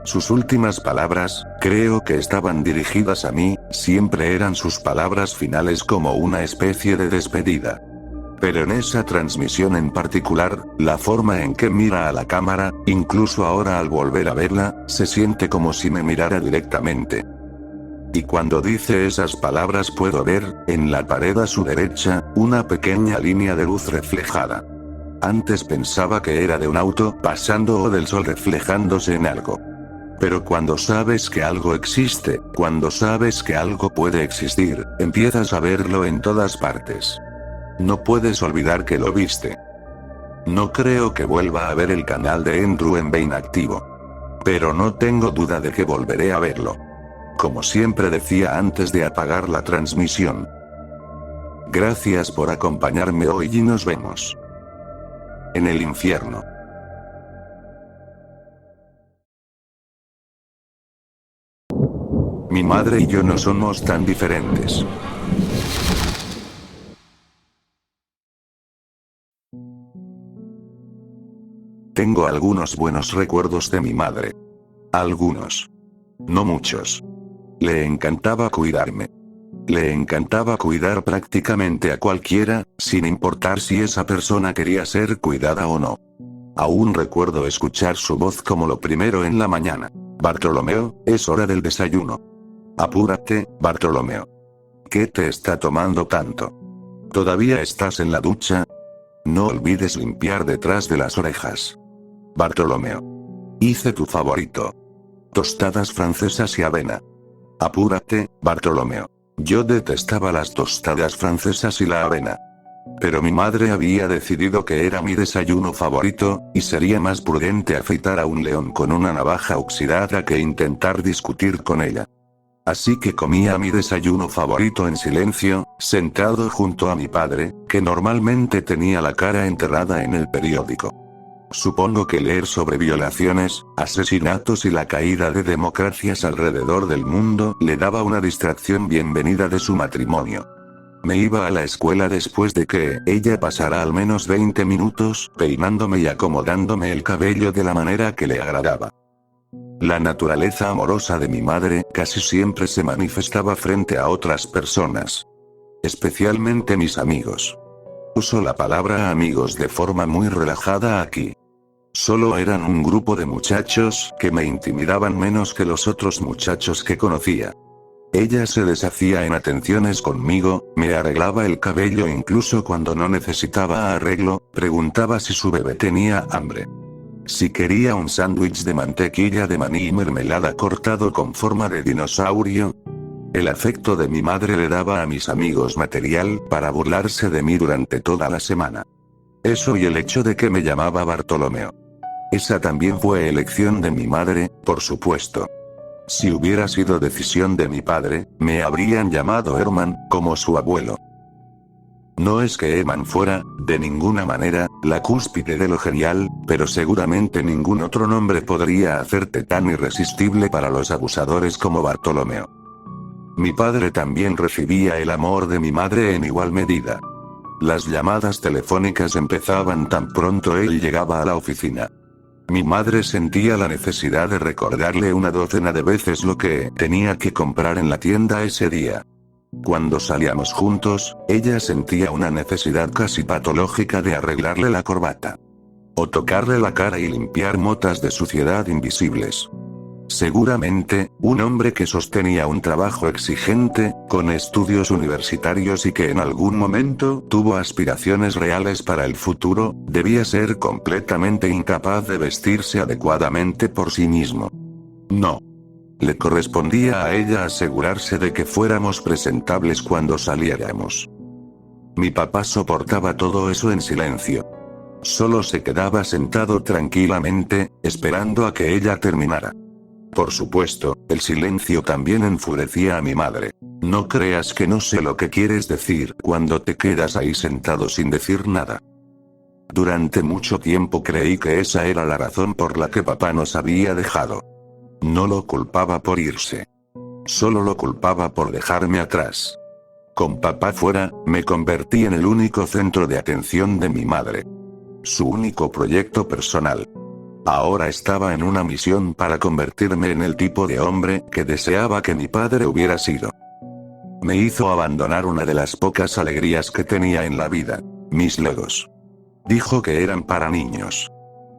Sus últimas palabras, creo que estaban dirigidas a mí, siempre eran sus palabras finales como una especie de despedida. Pero en esa transmisión en particular, la forma en que mira a la cámara, incluso ahora al volver a verla, se siente como si me mirara directamente. Y cuando dice esas palabras puedo ver, en la pared a su derecha, una pequeña línea de luz reflejada. Antes pensaba que era de un auto pasando o del sol reflejándose en algo. Pero cuando sabes que algo existe, cuando sabes que algo puede existir, empiezas a verlo en todas partes. No puedes olvidar que lo viste. No creo que vuelva a ver el canal de Andrew en Vine activo. Pero no tengo duda de que volveré a verlo. Como siempre decía antes de apagar la transmisión. Gracias por acompañarme hoy y nos vemos en el infierno. Mi madre y yo no somos tan diferentes. Tengo algunos buenos recuerdos de mi madre. Algunos. No muchos. Le encantaba cuidarme. Le encantaba cuidar prácticamente a cualquiera, sin importar si esa persona quería ser cuidada o no. Aún recuerdo escuchar su voz como lo primero en la mañana. Bartolomeo, es hora del desayuno. Apúrate, Bartolomeo. ¿Qué te está tomando tanto? ¿Todavía estás en la ducha? No olvides limpiar detrás de las orejas. Bartolomeo. Hice tu favorito. Tostadas francesas y avena. Apúrate, Bartolomeo. Yo detestaba las tostadas francesas y la avena. Pero mi madre había decidido que era mi desayuno favorito, y sería más prudente afeitar a un león con una navaja oxidada que intentar discutir con ella. Así que comía mi desayuno favorito en silencio, sentado junto a mi padre, que normalmente tenía la cara enterrada en el periódico. Supongo que leer sobre violaciones, asesinatos y la caída de democracias alrededor del mundo le daba una distracción bienvenida de su matrimonio. Me iba a la escuela después de que ella pasara al menos 20 minutos peinándome y acomodándome el cabello de la manera que le agradaba. La naturaleza amorosa de mi madre casi siempre se manifestaba frente a otras personas. Especialmente mis amigos. Uso la palabra amigos de forma muy relajada aquí. Solo eran un grupo de muchachos que me intimidaban menos que los otros muchachos que conocía. Ella se deshacía en atenciones conmigo, me arreglaba el cabello incluso cuando no necesitaba arreglo, preguntaba si su bebé tenía hambre. Si quería un sándwich de mantequilla de maní y mermelada cortado con forma de dinosaurio. El afecto de mi madre le daba a mis amigos material para burlarse de mí durante toda la semana. Eso y el hecho de que me llamaba Bartolomeo. Esa también fue elección de mi madre, por supuesto. Si hubiera sido decisión de mi padre, me habrían llamado Herman, como su abuelo. No es que Herman fuera, de ninguna manera, la cúspide de lo genial, pero seguramente ningún otro nombre podría hacerte tan irresistible para los abusadores como Bartolomeo. Mi padre también recibía el amor de mi madre en igual medida. Las llamadas telefónicas empezaban tan pronto él llegaba a la oficina. Mi madre sentía la necesidad de recordarle una docena de veces lo que tenía que comprar en la tienda ese día. Cuando salíamos juntos, ella sentía una necesidad casi patológica de arreglarle la corbata. O tocarle la cara y limpiar motas de suciedad invisibles. Seguramente, un hombre que sostenía un trabajo exigente, con estudios universitarios y que en algún momento tuvo aspiraciones reales para el futuro, debía ser completamente incapaz de vestirse adecuadamente por sí mismo. No. Le correspondía a ella asegurarse de que fuéramos presentables cuando saliéramos. Mi papá soportaba todo eso en silencio. Solo se quedaba sentado tranquilamente, esperando a que ella terminara. Por supuesto, el silencio también enfurecía a mi madre. No creas que no sé lo que quieres decir cuando te quedas ahí sentado sin decir nada. Durante mucho tiempo creí que esa era la razón por la que papá nos había dejado. No lo culpaba por irse. Solo lo culpaba por dejarme atrás. Con papá fuera, me convertí en el único centro de atención de mi madre. Su único proyecto personal. Ahora estaba en una misión para convertirme en el tipo de hombre que deseaba que mi padre hubiera sido. Me hizo abandonar una de las pocas alegrías que tenía en la vida, mis legos. Dijo que eran para niños.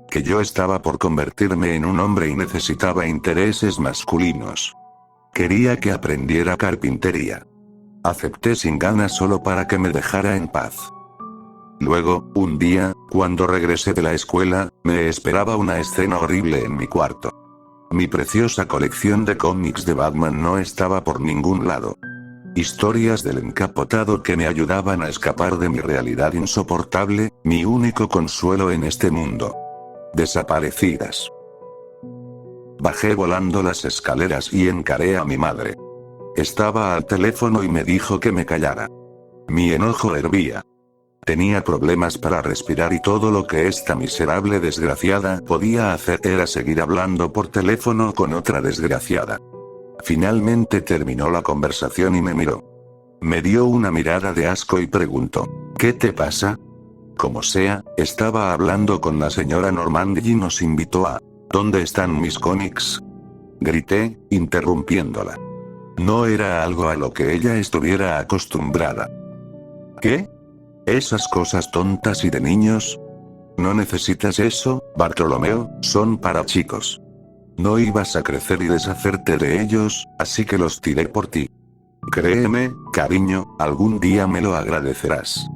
Que yo estaba por convertirme en un hombre y necesitaba intereses masculinos. Quería que aprendiera carpintería. Acepté sin ganas solo para que me dejara en paz. Luego, un día, cuando regresé de la escuela, me esperaba una escena horrible en mi cuarto. Mi preciosa colección de cómics de Batman no estaba por ningún lado. Historias del encapotado que me ayudaban a escapar de mi realidad insoportable, mi único consuelo en este mundo. Desaparecidas. Bajé volando las escaleras y encaré a mi madre. Estaba al teléfono y me dijo que me callara. Mi enojo hervía. Tenía problemas para respirar y todo lo que esta miserable desgraciada podía hacer era seguir hablando por teléfono con otra desgraciada. Finalmente terminó la conversación y me miró. Me dio una mirada de asco y preguntó, ¿qué te pasa? Como sea, estaba hablando con la señora Normandy y nos invitó a... ¿Dónde están mis cómics? Grité, interrumpiéndola. No era algo a lo que ella estuviera acostumbrada. ¿Qué? ¿Esas cosas tontas y de niños? No necesitas eso, Bartolomeo, son para chicos. No ibas a crecer y deshacerte de ellos, así que los tiré por ti. Créeme, cariño, algún día me lo agradecerás.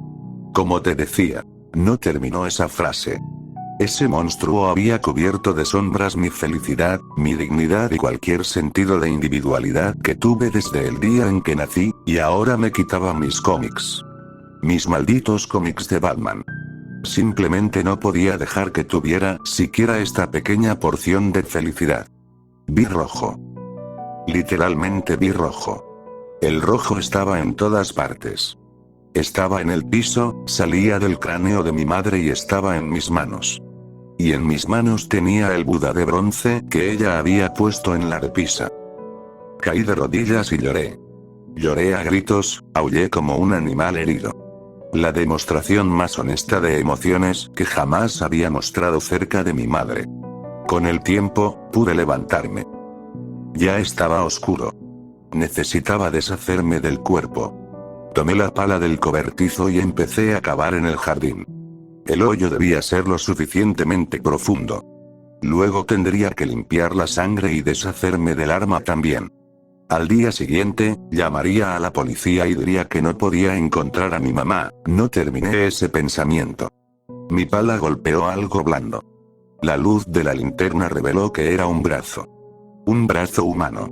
Como te decía, no terminó esa frase. Ese monstruo había cubierto de sombras mi felicidad, mi dignidad y cualquier sentido de individualidad que tuve desde el día en que nací, y ahora me quitaba mis cómics. Mis malditos cómics de Batman. Simplemente no podía dejar que tuviera siquiera esta pequeña porción de felicidad. Vi rojo. Literalmente vi rojo. El rojo estaba en todas partes. Estaba en el piso, salía del cráneo de mi madre y estaba en mis manos. Y en mis manos tenía el Buda de bronce que ella había puesto en la repisa. Caí de rodillas y lloré. Lloré a gritos, aullé como un animal herido. La demostración más honesta de emociones que jamás había mostrado cerca de mi madre. Con el tiempo, pude levantarme. Ya estaba oscuro. Necesitaba deshacerme del cuerpo. Tomé la pala del cobertizo y empecé a cavar en el jardín. El hoyo debía ser lo suficientemente profundo. Luego tendría que limpiar la sangre y deshacerme del arma también. Al día siguiente, llamaría a la policía y diría que no podía encontrar a mi mamá. No terminé ese pensamiento. Mi pala golpeó algo blando. La luz de la linterna reveló que era un brazo. Un brazo humano.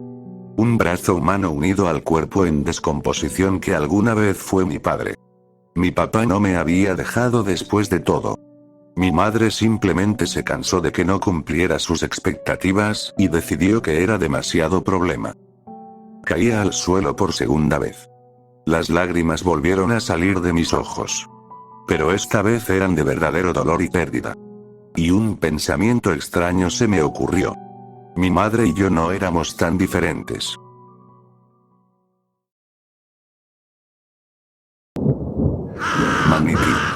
Un brazo humano unido al cuerpo en descomposición que alguna vez fue mi padre. Mi papá no me había dejado después de todo. Mi madre simplemente se cansó de que no cumpliera sus expectativas y decidió que era demasiado problema. Caía al suelo por segunda vez. Las lágrimas volvieron a salir de mis ojos. Pero esta vez eran de verdadero dolor y pérdida. Y un pensamiento extraño se me ocurrió. Mi madre y yo no éramos tan diferentes. Manití.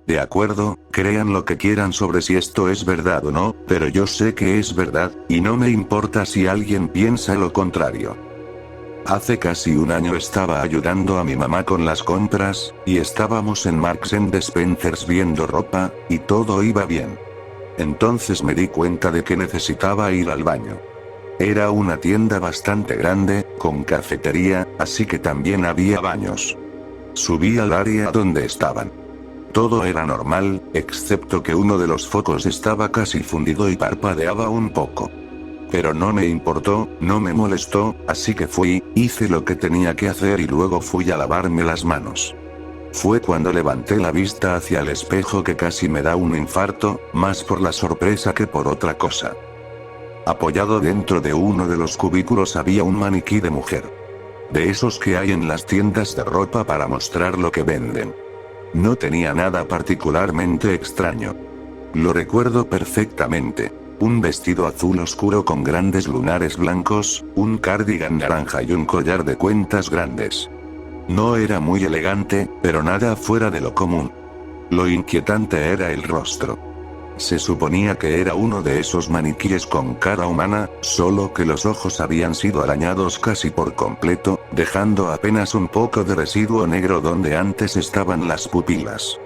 De acuerdo, crean lo que quieran sobre si esto es verdad o no, pero yo sé que es verdad, y no me importa si alguien piensa lo contrario. Hace casi un año estaba ayudando a mi mamá con las compras, y estábamos en Marks and Spencer's viendo ropa, y todo iba bien. Entonces me di cuenta de que necesitaba ir al baño. Era una tienda bastante grande, con cafetería, así que también había baños. Subí al área donde estaban. Todo era normal, excepto que uno de los focos estaba casi fundido y parpadeaba un poco. Pero no me importó, no me molestó, así que fui, hice lo que tenía que hacer y luego fui a lavarme las manos. Fue cuando levanté la vista hacia el espejo que casi me da un infarto, más por la sorpresa que por otra cosa. Apoyado dentro de uno de los cubículos había un maniquí de mujer. De esos que hay en las tiendas de ropa para mostrar lo que venden. No tenía nada particularmente extraño. Lo recuerdo perfectamente. Un vestido azul oscuro con grandes lunares blancos, un cardigan naranja y un collar de cuentas grandes. No era muy elegante, pero nada fuera de lo común. Lo inquietante era el rostro. Se suponía que era uno de esos maniquíes con cara humana, solo que los ojos habían sido arañados casi por completo, dejando apenas un poco de residuo negro donde antes estaban las pupilas.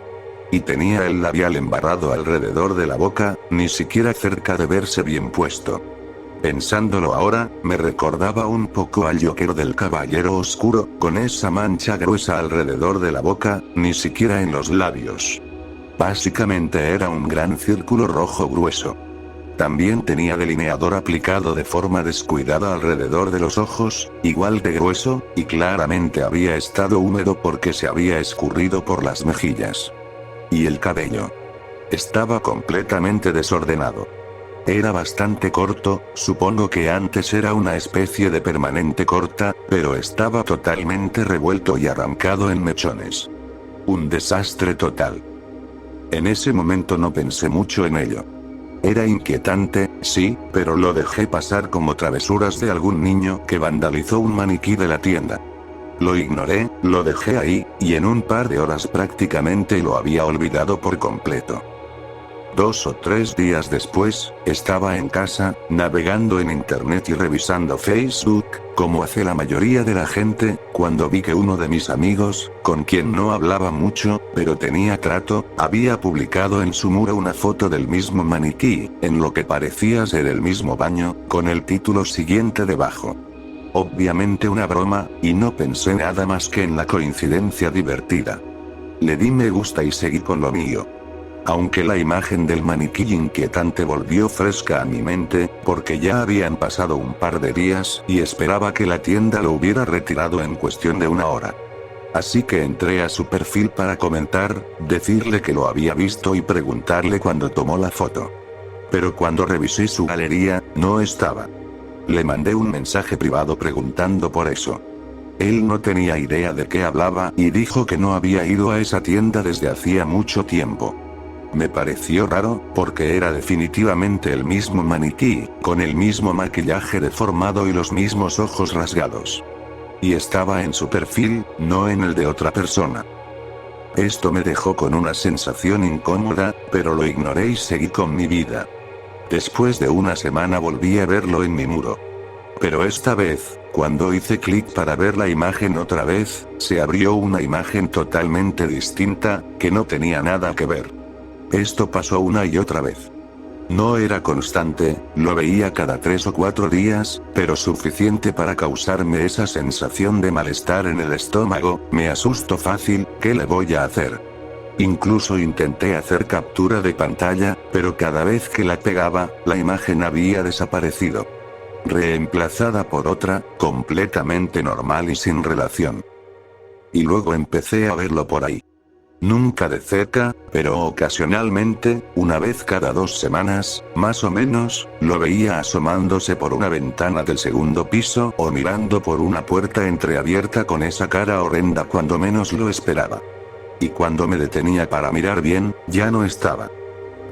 Y tenía el labial embarrado alrededor de la boca, ni siquiera cerca de verse bien puesto. Pensándolo ahora, me recordaba un poco al Joker del Caballero Oscuro, con esa mancha gruesa alrededor de la boca, ni siquiera en los labios. Básicamente era un gran círculo rojo grueso. También tenía delineador aplicado de forma descuidada alrededor de los ojos, igual de grueso, y claramente había estado húmedo porque se había escurrido por las mejillas. Y el cabello. Estaba completamente desordenado. Era bastante corto, supongo que antes era una especie de permanente corta, pero estaba totalmente revuelto y arrancado en mechones. Un desastre total. En ese momento no pensé mucho en ello. Era inquietante, sí, pero lo dejé pasar como travesuras de algún niño que vandalizó un maniquí de la tienda. Lo ignoré, lo dejé ahí, y en un par de horas prácticamente lo había olvidado por completo. 2 o 3 días después, estaba en casa, navegando en internet y revisando Facebook, como hace la mayoría de la gente, cuando vi que uno de mis amigos, con quien no hablaba mucho, pero tenía trato, había publicado en su muro una foto del mismo maniquí, en lo que parecía ser el mismo baño, con el título siguiente debajo. Obviamente una broma, y no pensé nada más que en la coincidencia divertida. Le di me gusta y seguí con lo mío. Aunque la imagen del maniquí inquietante volvió fresca a mi mente, porque ya habían pasado un par de días y esperaba que la tienda lo hubiera retirado en cuestión de una hora. Así que entré a su perfil para comentar, decirle que lo había visto y preguntarle cuándo tomó la foto. Pero cuando revisé su galería, no estaba. Le mandé un mensaje privado preguntando por eso. Él no tenía idea de qué hablaba y dijo que no había ido a esa tienda desde hacía mucho tiempo. Me pareció raro, porque era definitivamente el mismo maniquí, con el mismo maquillaje deformado y los mismos ojos rasgados. Y estaba en su perfil, no en el de otra persona. Esto me dejó con una sensación incómoda, pero lo ignoré y seguí con mi vida. Después de una semana volví a verlo en mi muro. Pero esta vez, cuando hice clic para ver la imagen otra vez, se abrió una imagen totalmente distinta, que no tenía nada que ver. Esto pasó una y otra vez. No era constante, lo veía cada 3 o 4 días, pero suficiente para causarme esa sensación de malestar en el estómago. Me asusto fácil, ¿qué le voy a hacer? Incluso intenté hacer captura de pantalla, pero cada vez que la pegaba, la imagen había desaparecido. Reemplazada por otra, completamente normal y sin relación. Y luego empecé a verlo por ahí. Nunca de cerca, pero ocasionalmente, una vez cada 2 semanas, más o menos, lo veía asomándose por una ventana del segundo piso o mirando por una puerta entreabierta con esa cara horrenda cuando menos lo esperaba. Y cuando me detenía para mirar bien, ya no estaba.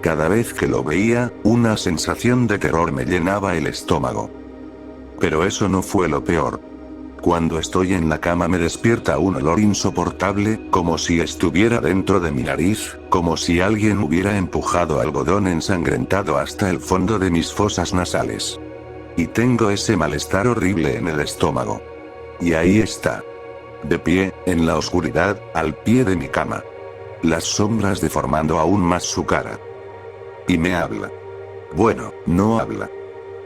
Cada vez que lo veía, una sensación de terror me llenaba el estómago. Pero eso no fue lo peor. Cuando estoy en la cama me despierta un olor insoportable, como si estuviera dentro de mi nariz, como si alguien hubiera empujado algodón ensangrentado hasta el fondo de mis fosas nasales. Y tengo ese malestar horrible en el estómago. Y ahí está. De pie, en la oscuridad, al pie de mi cama. Las sombras deformando aún más su cara. Y me habla. Bueno, no habla.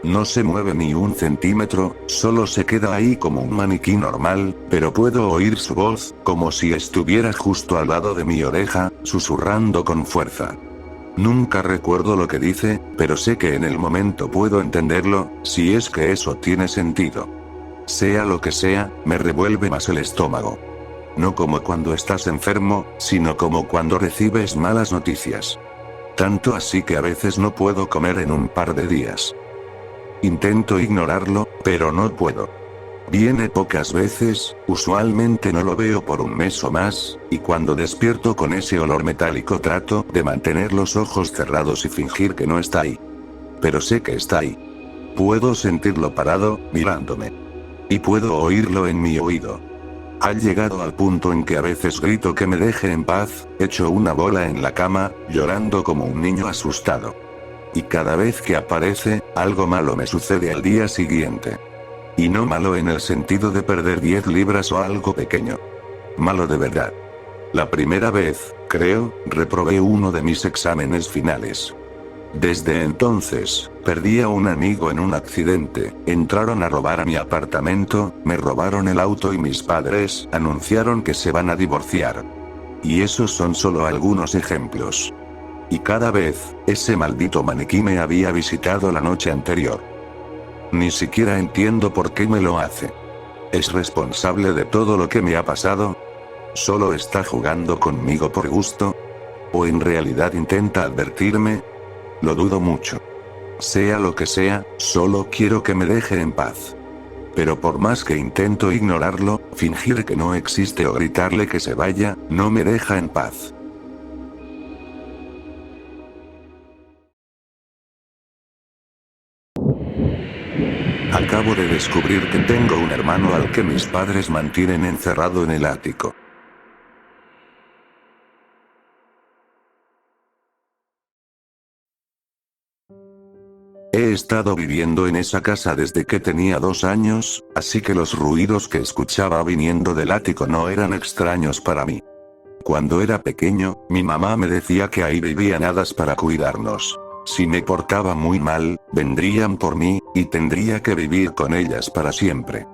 No se mueve ni un centímetro, solo se queda ahí como un maniquí normal, pero puedo oír su voz, como si estuviera justo al lado de mi oreja, susurrando con fuerza. Nunca recuerdo lo que dice, pero sé que en el momento puedo entenderlo, si es que eso tiene sentido. Sea lo que sea, me revuelve más el estómago. No como cuando estás enfermo, sino como cuando recibes malas noticias. Tanto así que a veces no puedo comer en un par de días. Intento ignorarlo, pero no puedo. Viene pocas veces, usualmente no lo veo por un mes o más, y cuando despierto con ese olor metálico trato de mantener los ojos cerrados y fingir que no está ahí. Pero sé que está ahí. Puedo sentirlo parado, mirándome. Y puedo oírlo en mi oído. Ha llegado al punto en que a veces grito que me deje en paz, hecho una bola en la cama, llorando como un niño asustado. Y cada vez que aparece, algo malo me sucede al día siguiente. Y no malo en el sentido de perder 10 libras o algo pequeño. Malo de verdad. La primera vez, creo, reprobé uno de mis exámenes finales. Desde entonces, perdí a un amigo en un accidente, entraron a robar a mi apartamento, me robaron el auto y mis padres anunciaron que se van a divorciar. Y esos son solo algunos ejemplos. Y cada vez, ese maldito maniquí me había visitado la noche anterior. Ni siquiera entiendo por qué me lo hace. ¿Es responsable de todo lo que me ha pasado? ¿Solo está jugando conmigo por gusto? ¿O en realidad intenta advertirme? Lo dudo mucho. Sea lo que sea, solo quiero que me deje en paz. Pero por más que intento ignorarlo, fingir que no existe o gritarle que se vaya, no me deja en paz. Acabo de descubrir que tengo un hermano al que mis padres mantienen encerrado en el ático. He estado viviendo en esa casa desde que tenía 2 años, así que los ruidos que escuchaba viniendo del ático no eran extraños para mí. Cuando era pequeño, mi mamá me decía que ahí vivían hadas para cuidarnos. Si me portaba muy mal, vendrían por mí, y tendría que vivir con ellas para siempre.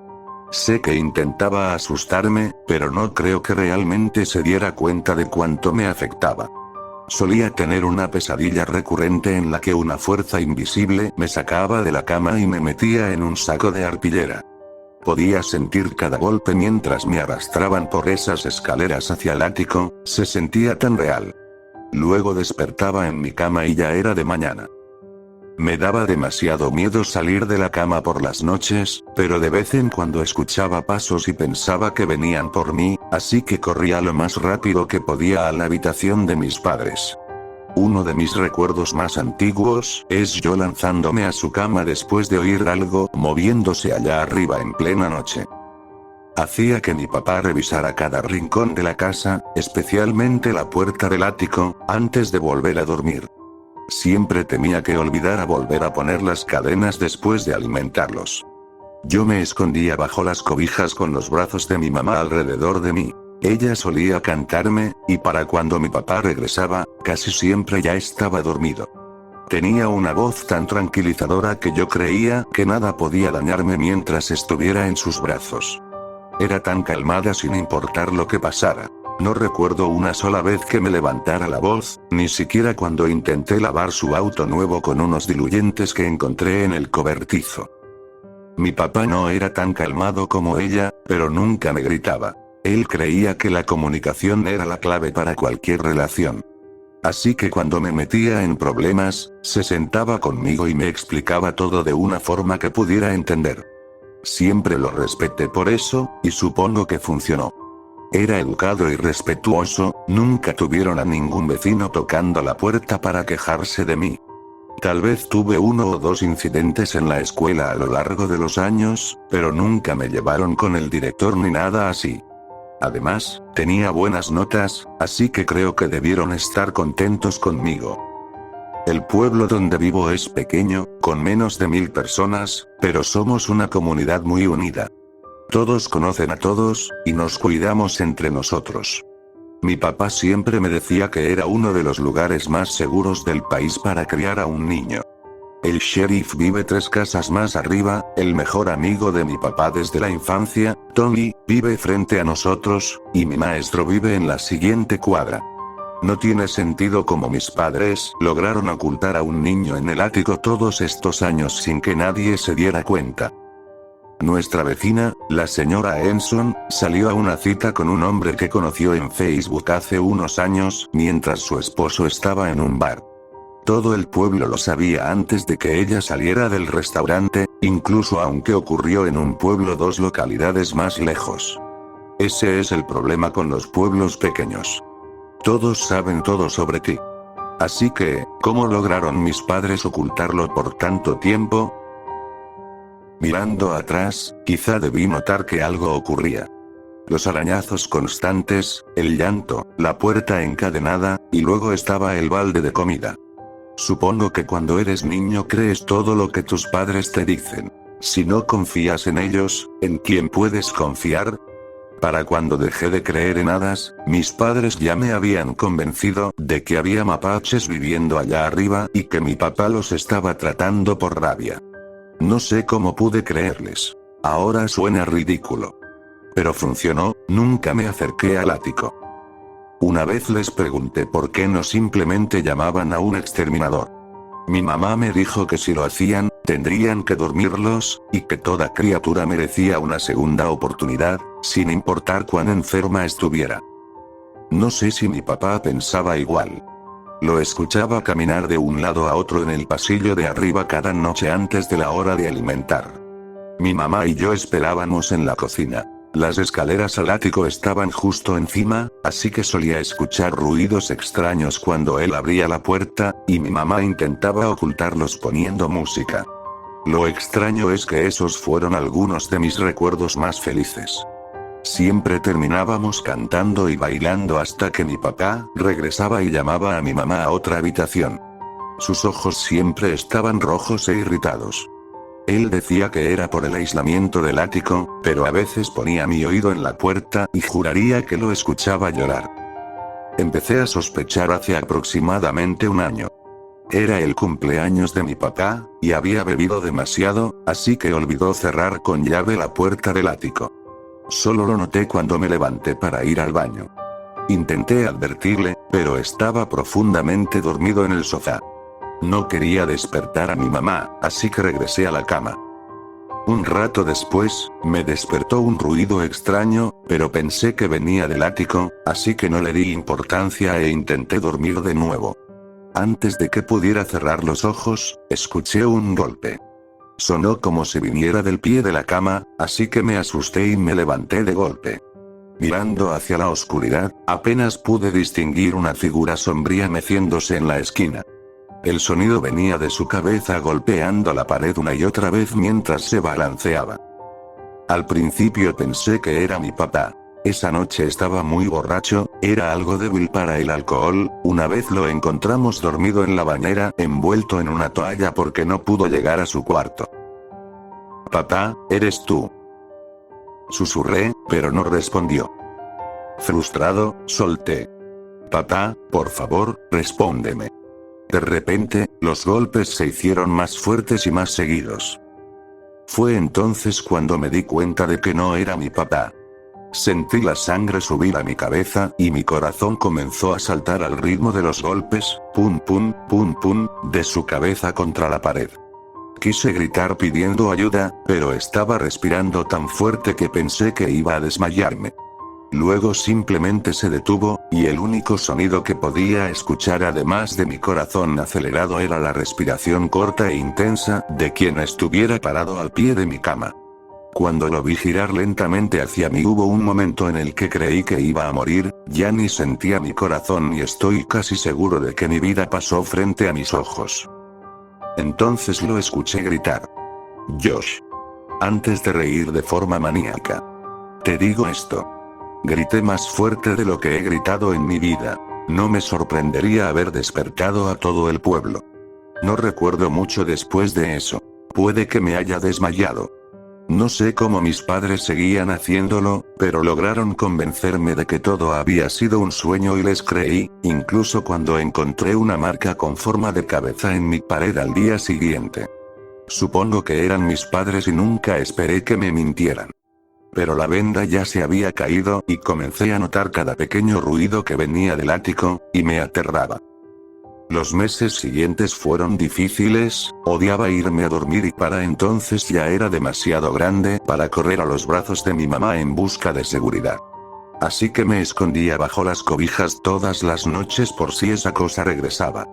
Sé que intentaba asustarme, pero no creo que realmente se diera cuenta de cuánto me afectaba. Solía tener una pesadilla recurrente en la que una fuerza invisible me sacaba de la cama y me metía en un saco de arpillera. Podía sentir cada golpe mientras me arrastraban por esas escaleras hacia el ático, se sentía tan real. Luego despertaba en mi cama y ya era de mañana. Me daba demasiado miedo salir de la cama por las noches, pero de vez en cuando escuchaba pasos y pensaba que venían por mí, así que corría lo más rápido que podía a la habitación de mis padres. Uno de mis recuerdos más antiguos es yo lanzándome a su cama después de oír algo moviéndose allá arriba en plena noche. Hacía que mi papá revisara cada rincón de la casa, especialmente la puerta del ático, antes de volver a dormir. Siempre temía que olvidara volver a poner las cadenas después de alimentarlos. Yo me escondía bajo las cobijas con los brazos de mi mamá alrededor de mí. Ella solía cantarme, y para cuando mi papá regresaba, casi siempre ya estaba dormido. Tenía una voz tan tranquilizadora que yo creía que nada podía dañarme mientras estuviera en sus brazos. Era tan calmada sin importar lo que pasara. No recuerdo una sola vez que me levantara la voz, ni siquiera cuando intenté lavar su auto nuevo con unos diluyentes que encontré en el cobertizo. Mi papá no era tan calmado como ella, pero nunca me gritaba. Él creía que la comunicación era la clave para cualquier relación. Así que cuando me metía en problemas, se sentaba conmigo y me explicaba todo de una forma que pudiera entender. Siempre lo respeté por eso, y supongo que funcionó. Era educado y respetuoso, nunca tuvieron a ningún vecino tocando la puerta para quejarse de mí. Tal vez tuve 1 o 2 incidentes en la escuela a lo largo de los años, pero nunca me llevaron con el director ni nada así. Además, tenía buenas notas, así que creo que debieron estar contentos conmigo. El pueblo donde vivo es pequeño, con menos de 1000 personas, pero somos una comunidad muy unida. Todos conocen a todos, y nos cuidamos entre nosotros. Mi papá siempre me decía que era uno de los lugares más seguros del país para criar a un niño. El sheriff vive 3 casas más arriba, el mejor amigo de mi papá desde la infancia, Tony, vive frente a nosotros, y mi maestro vive en la siguiente cuadra. No tiene sentido cómo mis padres lograron ocultar a un niño en el ático todos estos años sin que nadie se diera cuenta. Nuestra vecina, la señora Enson, salió a una cita con un hombre que conoció en Facebook hace unos años, mientras su esposo estaba en un bar. Todo el pueblo lo sabía antes de que ella saliera del restaurante, incluso aunque ocurrió en un pueblo 2 localidades más lejos. Ese es el problema con los pueblos pequeños. Todos saben todo sobre ti. Así que, ¿cómo lograron mis padres ocultarlo por tanto tiempo? Mirando atrás, quizá debí notar que algo ocurría. Los arañazos constantes, el llanto, la puerta encadenada, y luego estaba el balde de comida. Supongo que cuando eres niño crees todo lo que tus padres te dicen. Si no confías en ellos, ¿en quién puedes confiar? Para cuando dejé de creer en hadas, mis padres ya me habían convencido de que había mapaches viviendo allá arriba y que mi papá los estaba tratando por rabia. No sé cómo pude creerles. Ahora suena ridículo. Pero funcionó, nunca me acerqué al ático. Una vez les pregunté por qué no simplemente llamaban a un exterminador. Mi mamá me dijo que si lo hacían, tendrían que dormirlos, y que toda criatura merecía una segunda oportunidad, sin importar cuán enferma estuviera. No sé si mi papá pensaba igual. Lo escuchaba caminar de un lado a otro en el pasillo de arriba cada noche antes de la hora de alimentar. Mi mamá y yo esperábamos en la cocina. Las escaleras al ático estaban justo encima, así que solía escuchar ruidos extraños cuando él abría la puerta, y mi mamá intentaba ocultarlos poniendo música. Lo extraño es que esos fueron algunos de mis recuerdos más felices. Siempre terminábamos cantando y bailando hasta que mi papá regresaba y llamaba a mi mamá a otra habitación. Sus ojos siempre estaban rojos e irritados. Él decía que era por el aislamiento del ático, pero a veces ponía mi oído en la puerta y juraría que lo escuchaba llorar. Empecé a sospechar hace aproximadamente un año. Era el cumpleaños de mi papá, y había bebido demasiado, así que olvidó cerrar con llave la puerta del ático. Solo lo noté cuando me levanté para ir al baño. Intenté advertirle, pero estaba profundamente dormido en el sofá. No quería despertar a mi mamá, así que regresé a la cama. Un rato después, me despertó un ruido extraño, pero pensé que venía del ático, así que no le di importancia e intenté dormir de nuevo. Antes de que pudiera cerrar los ojos, escuché un golpe. Sonó como si viniera del pie de la cama, así que me asusté y me levanté de golpe. Mirando hacia la oscuridad, apenas pude distinguir una figura sombría meciéndose en la esquina. El sonido venía de su cabeza golpeando la pared una y otra vez mientras se balanceaba. Al principio pensé que era mi papá. Esa noche estaba muy borracho, era algo débil para el alcohol, una vez lo encontramos dormido en la bañera, envuelto en una toalla porque no pudo llegar a su cuarto. «Papá, ¿eres tú?», susurré, pero no respondió. Frustrado, solté. «Papá, por favor, respóndeme». De repente, los golpes se hicieron más fuertes y más seguidos. Fue entonces cuando me di cuenta de que no era mi papá. Sentí la sangre subir a mi cabeza y mi corazón comenzó a saltar al ritmo de los golpes, pum pum, pum pum, de su cabeza contra la pared. Quise gritar pidiendo ayuda, pero estaba respirando tan fuerte que pensé que iba a desmayarme. Luego simplemente se detuvo, y el único sonido que podía escuchar además de mi corazón acelerado era la respiración corta e intensa de quien estuviera parado al pie de mi cama. Cuando lo vi girar lentamente hacia mí hubo un momento en el que creí que iba a morir, ya ni sentía mi corazón y estoy casi seguro de que mi vida pasó frente a mis ojos. Entonces lo escuché gritar. «Josh». Antes de reír de forma maníaca. «Te digo esto». Grité más fuerte de lo que he gritado en mi vida. No me sorprendería haber despertado a todo el pueblo. No recuerdo mucho después de eso. Puede que me haya desmayado. No sé cómo mis padres seguían haciéndolo, pero lograron convencerme de que todo había sido un sueño y les creí, incluso cuando encontré una marca con forma de cabeza en mi pared al día siguiente. Supongo que eran mis padres y nunca esperé que me mintieran. Pero la venda ya se había caído y comencé a notar cada pequeño ruido que venía del ático, y me aterraba. Los meses siguientes fueron difíciles, odiaba irme a dormir y para entonces ya era demasiado grande para correr a los brazos de mi mamá en busca de seguridad. Así que me escondía bajo las cobijas todas las noches por si esa cosa regresaba.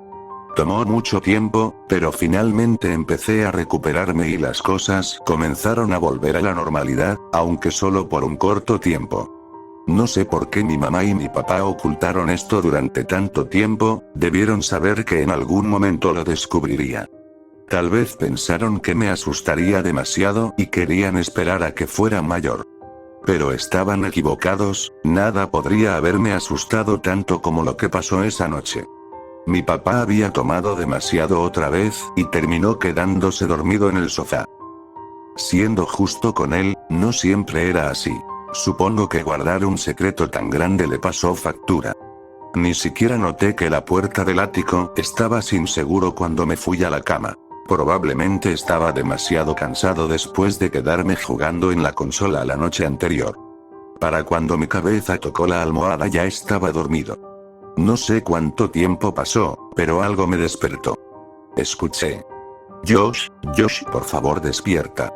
Tomó mucho tiempo, pero finalmente empecé a recuperarme y las cosas comenzaron a volver a la normalidad, aunque solo por un corto tiempo. No sé por qué mi mamá y mi papá ocultaron esto durante tanto tiempo, debieron saber que en algún momento lo descubriría. Tal vez pensaron que me asustaría demasiado y querían esperar a que fuera mayor. Pero estaban equivocados, nada podría haberme asustado tanto como lo que pasó esa noche. Mi papá había tomado demasiado otra vez, y terminó quedándose dormido en el sofá. Siendo justo con él, no siempre era así. Supongo que guardar un secreto tan grande le pasó factura. Ni siquiera noté que la puerta del ático estaba sin seguro cuando me fui a la cama. Probablemente estaba demasiado cansado después de quedarme jugando en la consola la noche anterior. Para cuando mi cabeza tocó la almohada ya estaba dormido. No sé cuánto tiempo pasó, pero algo me despertó. Escuché. Josh, por favor despierta.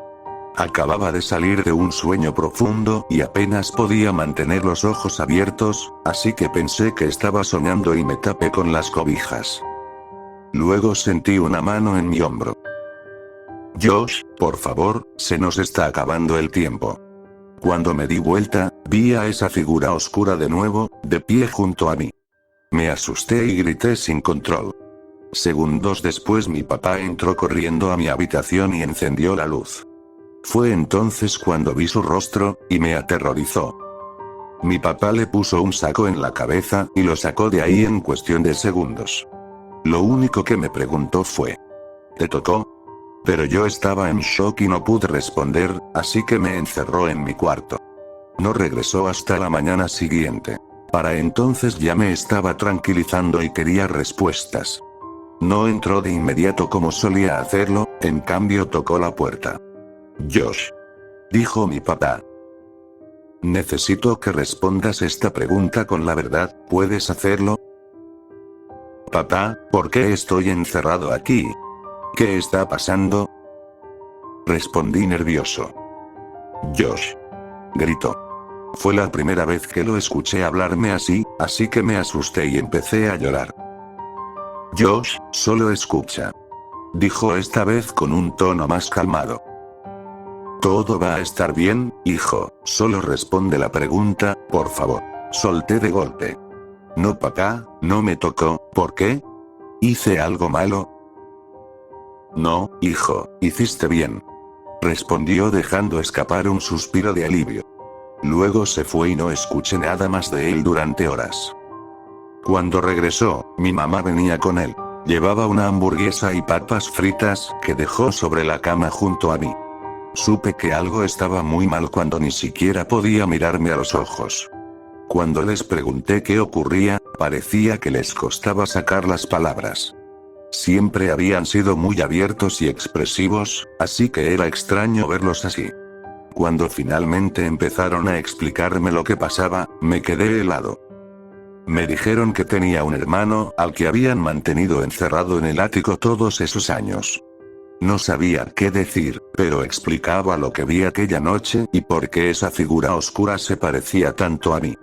Acababa de salir de un sueño profundo y apenas podía mantener los ojos abiertos, así que pensé que estaba soñando y me tapé con las cobijas. Luego sentí una mano en mi hombro. Josh, por favor, se nos está acabando el tiempo. Cuando me di vuelta, vi a esa figura oscura de nuevo, de pie junto a mí. Me asusté y grité sin control. Segundos después mi papá entró corriendo a mi habitación y encendió la luz. Fue entonces cuando vi su rostro, y me aterrorizó. Mi papá le puso un saco en la cabeza, y lo sacó de ahí en cuestión de segundos. Lo único que me preguntó fue: ¿te tocó? Pero yo estaba en shock y no pude responder, así que me encerró en mi cuarto. No regresó hasta la mañana siguiente. Para entonces ya me estaba tranquilizando y quería respuestas. No entró de inmediato como solía hacerlo, en cambio tocó la puerta. Josh, dijo mi papá. Necesito que respondas esta pregunta con la verdad, ¿puedes hacerlo? Papá, ¿por qué estoy encerrado aquí? ¿Qué está pasando? Respondí nervioso. Josh, gritó. Fue la primera vez que lo escuché hablarme así que me asusté y empecé a llorar. Josh, solo escucha. Dijo esta vez con un tono más calmado. Todo va a estar bien, hijo, solo responde la pregunta, por favor. Solté de golpe. No papá, no me tocó, ¿por qué? ¿Hice algo malo? No, hijo, hiciste bien. Respondió dejando escapar un suspiro de alivio. Luego se fue y no escuché nada más de él durante horas. Cuando regresó, mi mamá venía con él. Llevaba una hamburguesa y papas fritas que dejó sobre la cama junto a mí. Supe que algo estaba muy mal cuando ni siquiera podía mirarme a los ojos. Cuando les pregunté qué ocurría, parecía que les costaba sacar las palabras. Siempre habían sido muy abiertos y expresivos, así que era extraño verlos así. Cuando finalmente empezaron a explicarme lo que pasaba, me quedé helado. Me dijeron que tenía un hermano al que habían mantenido encerrado en el ático todos esos años. No sabía qué decir, pero explicaba lo que vi aquella noche y por qué esa figura oscura se parecía tanto a mí.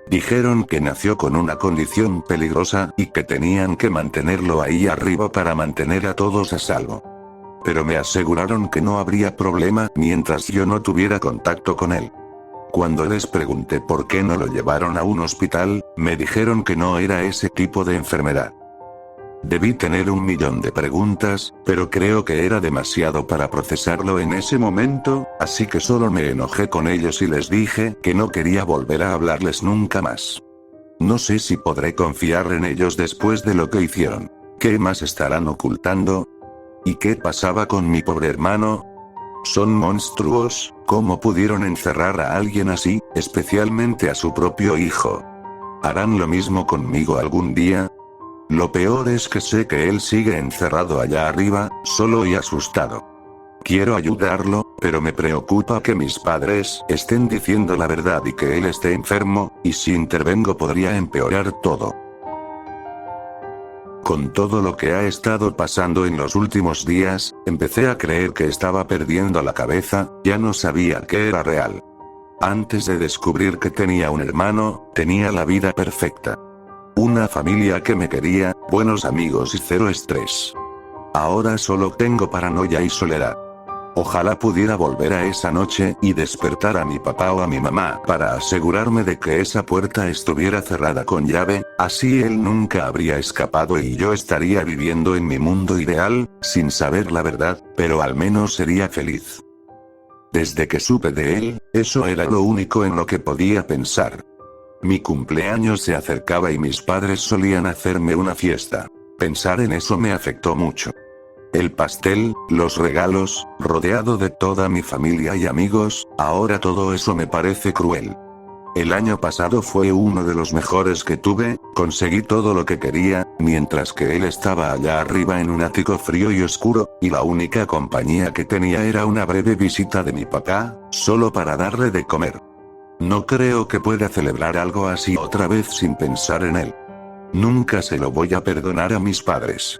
Dijeron que nació con una condición peligrosa y que tenían que mantenerlo ahí arriba para mantener a todos a salvo. Pero me aseguraron que no habría problema mientras yo no tuviera contacto con él. Cuando les pregunté por qué no lo llevaron a un hospital, me dijeron que no era ese tipo de enfermedad. Debí tener 1.000.000 de preguntas, pero creo que era demasiado para procesarlo en ese momento, así que solo me enojé con ellos y les dije que no quería volver a hablarles nunca más. No sé si podré confiar en ellos después de lo que hicieron. ¿Qué más estarán ocultando? ¿Y qué pasaba con mi pobre hermano? Son monstruos, ¿cómo pudieron encerrar a alguien así, especialmente a su propio hijo? ¿Harán lo mismo conmigo algún día? Lo peor es que sé que él sigue encerrado allá arriba, solo y asustado. Quiero ayudarlo, pero me preocupa que mis padres estén diciendo la verdad y que él esté enfermo, y si intervengo podría empeorar todo. Con todo lo que ha estado pasando en los últimos días, empecé a creer que estaba perdiendo la cabeza, ya no sabía qué era real. Antes de descubrir que tenía un hermano, tenía la vida perfecta. Una familia que me quería, buenos amigos y cero estrés. Ahora solo tengo paranoia y soledad. Ojalá pudiera volver a esa noche y despertar a mi papá o a mi mamá para asegurarme de que esa puerta estuviera cerrada con llave, así él nunca habría escapado y yo estaría viviendo en mi mundo ideal, sin saber la verdad, pero al menos sería feliz. Desde que supe de él, eso era lo único en lo que podía pensar. Mi cumpleaños se acercaba y mis padres solían hacerme una fiesta. Pensar en eso me afectó mucho. El pastel, los regalos, rodeado de toda mi familia y amigos, ahora todo eso me parece cruel. El año pasado fue uno de los mejores que tuve, conseguí todo lo que quería, mientras que él estaba allá arriba en un ático frío y oscuro, y la única compañía que tenía era una breve visita de mi papá, solo para darle de comer. No creo que pueda celebrar algo así otra vez sin pensar en él. Nunca se lo voy a perdonar a mis padres.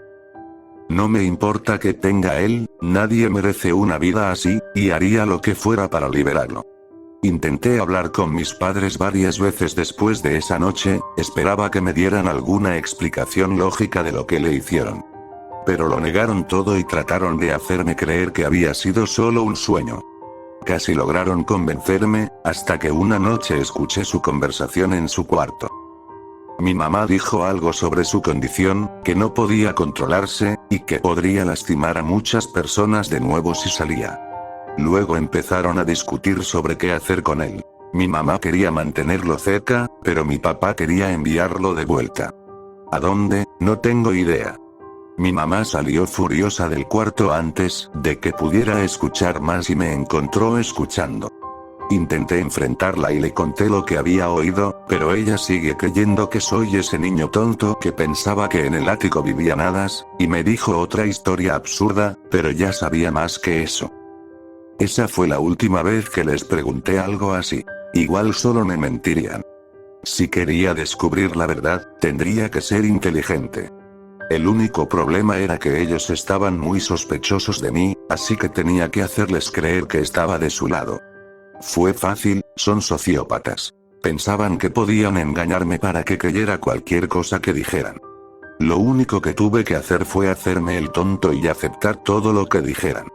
No me importa que tenga él, nadie merece una vida así, y haría lo que fuera para liberarlo. Intenté hablar con mis padres varias veces después de esa noche, esperaba que me dieran alguna explicación lógica de lo que le hicieron. Pero lo negaron todo y trataron de hacerme creer que había sido solo un sueño. Casi lograron convencerme, hasta que una noche escuché su conversación en su cuarto. Mi mamá dijo algo sobre su condición, que no podía controlarse, y que podría lastimar a muchas personas de nuevo si salía. Luego empezaron a discutir sobre qué hacer con él. Mi mamá quería mantenerlo cerca, pero mi papá quería enviarlo de vuelta. ¿A dónde? No tengo idea. Mi mamá salió furiosa del cuarto antes de que pudiera escuchar más y me encontró escuchando. Intenté enfrentarla y le conté lo que había oído, pero ella sigue creyendo que soy ese niño tonto que pensaba que en el ático vivían hadas, y me dijo otra historia absurda, pero ya sabía más que eso. Esa fue la última vez que les pregunté algo así. Igual solo me mentirían. Si quería descubrir la verdad, tendría que ser inteligente. El único problema era que ellos estaban muy sospechosos de mí, así que tenía que hacerles creer que estaba de su lado. Fue fácil, son sociópatas. Pensaban que podían engañarme para que creyera cualquier cosa que dijeran. Lo único que tuve que hacer fue hacerme el tonto y aceptar todo lo que dijeran.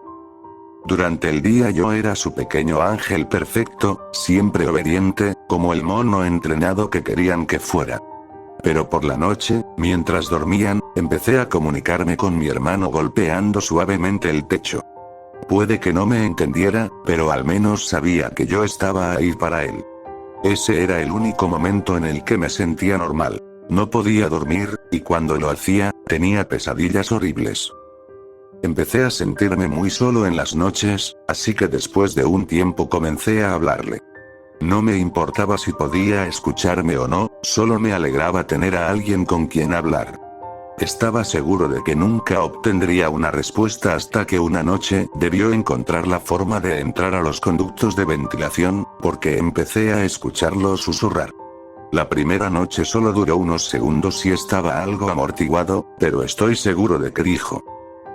Durante el día yo era su pequeño ángel perfecto, siempre obediente, como el mono entrenado que querían que fuera. Pero por la noche, mientras dormían, empecé a comunicarme con mi hermano golpeando suavemente el techo. Puede que no me entendiera, pero al menos sabía que yo estaba ahí para él. Ese era el único momento en el que me sentía normal. No podía dormir, y cuando lo hacía, tenía pesadillas horribles. Empecé a sentirme muy solo en las noches, así que después de un tiempo comencé a hablarle. No me importaba si podía escucharme o no, solo me alegraba tener a alguien con quien hablar. Estaba seguro de que nunca obtendría una respuesta hasta que una noche debió encontrar la forma de entrar a los conductos de ventilación, porque empecé a escucharlo susurrar. La primera noche solo duró unos segundos y estaba algo amortiguado, pero estoy seguro de que dijo: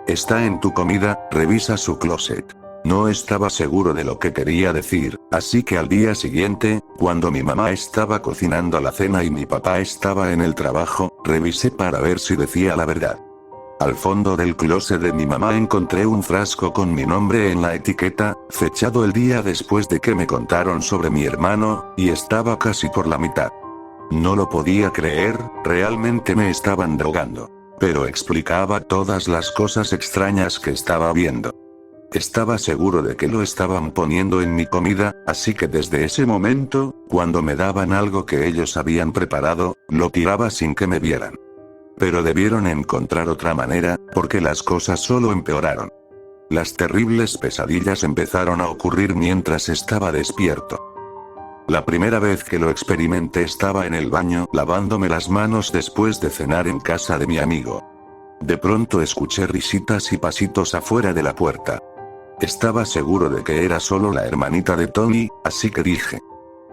"Está en tu comida, revisa su closet". No estaba seguro de lo que quería decir, así que al día siguiente, cuando mi mamá estaba cocinando la cena y mi papá estaba en el trabajo, revisé para ver si decía la verdad. Al fondo del closet de mi mamá encontré un frasco con mi nombre en la etiqueta, fechado el día después de que me contaron sobre mi hermano, y estaba casi por la mitad. No lo podía creer, realmente me estaban drogando. Pero explicaba todas las cosas extrañas que estaba viendo. Estaba seguro de que lo estaban poniendo en mi comida, así que desde ese momento, cuando me daban algo que ellos habían preparado, lo tiraba sin que me vieran. Pero debieron encontrar otra manera, porque las cosas solo empeoraron. Las terribles pesadillas empezaron a ocurrir mientras estaba despierto. La primera vez que lo experimenté estaba en el baño lavándome las manos después de cenar en casa de mi amigo. De pronto escuché risitas y pasitos afuera de la puerta. Estaba seguro de que era solo la hermanita de Tony, así que dije: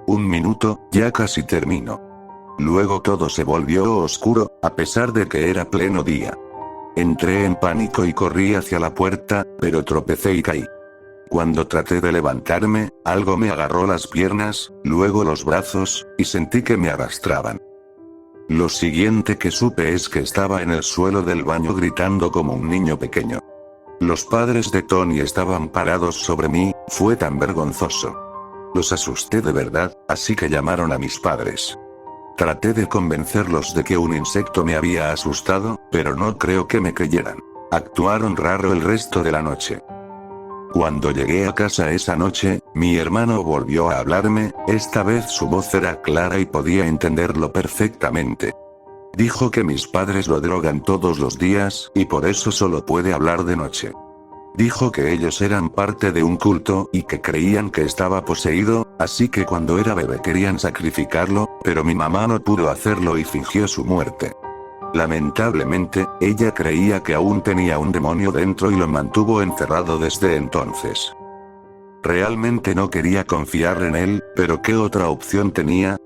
"Un minuto, ya casi termino". Luego todo se volvió oscuro, a pesar de que era pleno día. Entré en pánico y corrí hacia la puerta, pero tropecé y caí. Cuando traté de levantarme, algo me agarró las piernas, luego los brazos, y sentí que me arrastraban. Lo siguiente que supe es que estaba en el suelo del baño gritando como un niño pequeño. Los padres de Tony estaban parados sobre mí, fue tan vergonzoso. Los asusté de verdad, así que llamaron a mis padres. Traté de convencerlos de que un insecto me había asustado, pero no creo que me creyeran. Actuaron raro el resto de la noche. Cuando llegué a casa esa noche, mi hermano volvió a hablarme, esta vez su voz era clara y podía entenderlo perfectamente. Dijo que mis padres lo drogan todos los días, y por eso solo puede hablar de noche. Dijo que ellos eran parte de un culto, y que creían que estaba poseído, así que cuando era bebé querían sacrificarlo, pero mi mamá no pudo hacerlo y fingió su muerte. Lamentablemente, ella creía que aún tenía un demonio dentro y lo mantuvo encerrado desde entonces. Realmente no quería confiar en él, pero ¿qué otra opción tenía?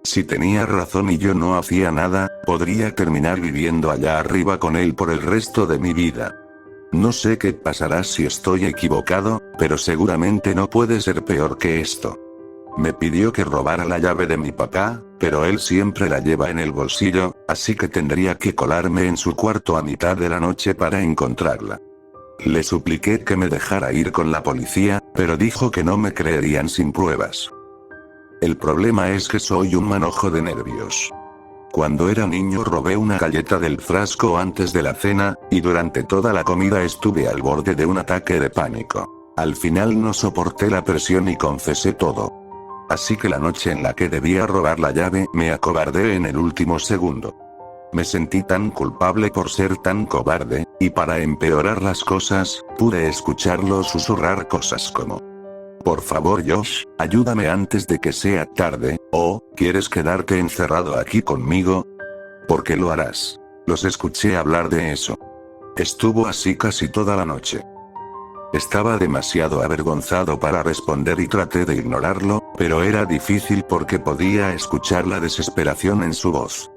Si tenía razón y yo no hacía nada, podría terminar viviendo allá arriba con él por el resto de mi vida. No sé qué pasará si estoy equivocado, pero seguramente no puede ser peor que esto. Me pidió que robara la llave de mi papá, pero él siempre la lleva en el bolsillo, así que tendría que colarme en su cuarto a mitad de la noche para encontrarla. Le supliqué que me dejara ir con la policía, pero dijo que no me creerían sin pruebas. El problema es que soy un manojo de nervios. Cuando era niño robé una galleta del frasco antes de la cena, y durante toda la comida estuve al borde de un ataque de pánico. Al final no soporté la presión y confesé todo. Así que la noche en la que debía robar la llave me acobardé en el último segundo. Me sentí tan culpable por ser tan cobarde, y para empeorar las cosas, pude escucharlo susurrar cosas como: por favor Josh, ayúdame antes de que sea tarde, o, ¿quieres quedarte encerrado aquí conmigo? Porque lo harás. Los escuché hablar de eso. Estuvo así casi toda la noche. Estaba demasiado avergonzado para responder y traté de ignorarlo, pero era difícil porque podía escuchar la desesperación en su voz.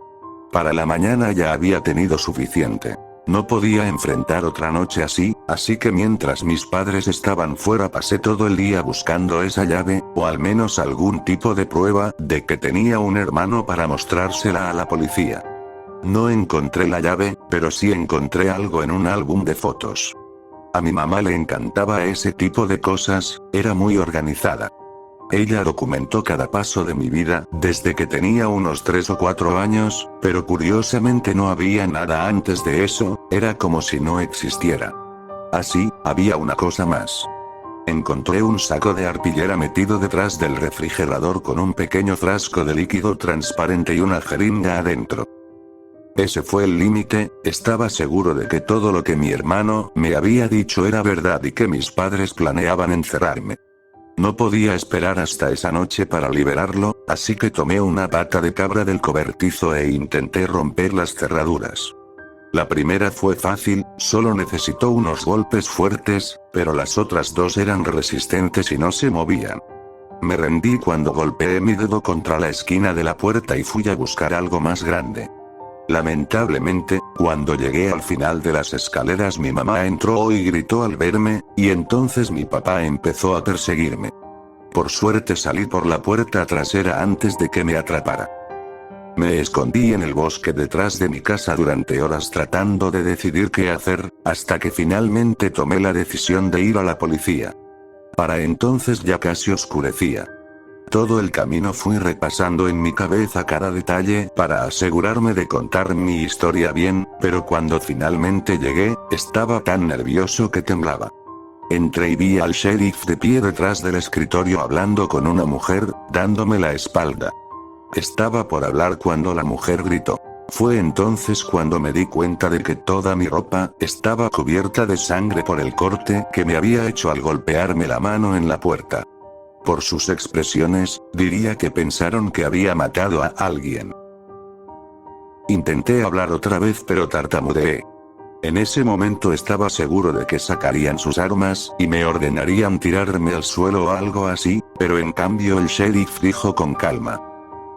Para la mañana ya había tenido suficiente. No podía enfrentar otra noche así que mientras mis padres estaban fuera pasé todo el día buscando esa llave, o al menos algún tipo de prueba de que tenía un hermano para mostrársela a la policía. No encontré la llave, pero sí encontré algo en un álbum de fotos. A mi mamá le encantaba ese tipo de cosas, era muy organizada. Ella documentó cada paso de mi vida, desde que tenía unos 3 o 4 años, pero curiosamente no había nada antes de eso, era como si no existiera. Así, había una cosa más. Encontré un saco de arpillera metido detrás del refrigerador con un pequeño frasco de líquido transparente y una jeringa adentro. Ese fue el límite, estaba seguro de que todo lo que mi hermano me había dicho era verdad y que mis padres planeaban encerrarme. No podía esperar hasta esa noche para liberarlo, así que tomé una pata de cabra del cobertizo e intenté romper las cerraduras. La primera fue fácil, solo necesitó unos golpes fuertes, pero las otras dos eran resistentes y no se movían. Me rendí cuando golpeé mi dedo contra la esquina de la puerta y fui a buscar algo más grande. Lamentablemente, cuando llegué al final de las escaleras mi mamá entró y gritó al verme, y entonces mi papá empezó a perseguirme. Por suerte salí por la puerta trasera antes de que me atrapara. Me escondí en el bosque detrás de mi casa durante horas tratando de decidir qué hacer, hasta que finalmente tomé la decisión de ir a la policía. Para entonces ya casi oscurecía. Todo el camino fui repasando en mi cabeza cada detalle para asegurarme de contar mi historia bien, pero cuando finalmente llegué, estaba tan nervioso que temblaba. Entré y vi al sheriff de pie detrás del escritorio hablando con una mujer, dándome la espalda. Estaba por hablar cuando la mujer gritó. Fue entonces cuando me di cuenta de que toda mi ropa estaba cubierta de sangre por el corte que me había hecho al golpearme la mano en la puerta. Por sus expresiones, diría que pensaron que había matado a alguien. Intenté hablar otra vez pero tartamudeé. En ese momento estaba seguro de que sacarían sus armas y me ordenarían tirarme al suelo o algo así, pero en cambio el sheriff dijo con calma: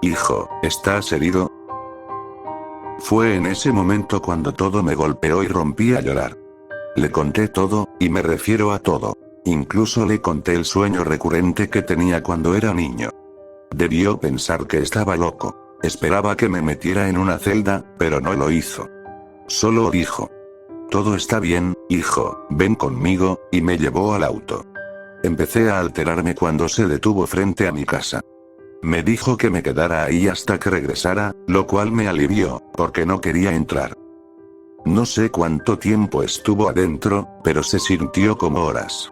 «Hijo, ¿estás herido?». Fue en ese momento cuando todo me golpeó y rompí a llorar. Le conté todo, y me refiero a todo. Incluso le conté el sueño recurrente que tenía cuando era niño. Debió pensar que estaba loco. Esperaba que me metiera en una celda, pero no lo hizo. Solo dijo: todo está bien, hijo, ven conmigo, y me llevó al auto. Empecé a alterarme cuando se detuvo frente a mi casa. Me dijo que me quedara ahí hasta que regresara, lo cual me alivió, porque no quería entrar. No sé cuánto tiempo estuvo adentro, pero se sintió como horas.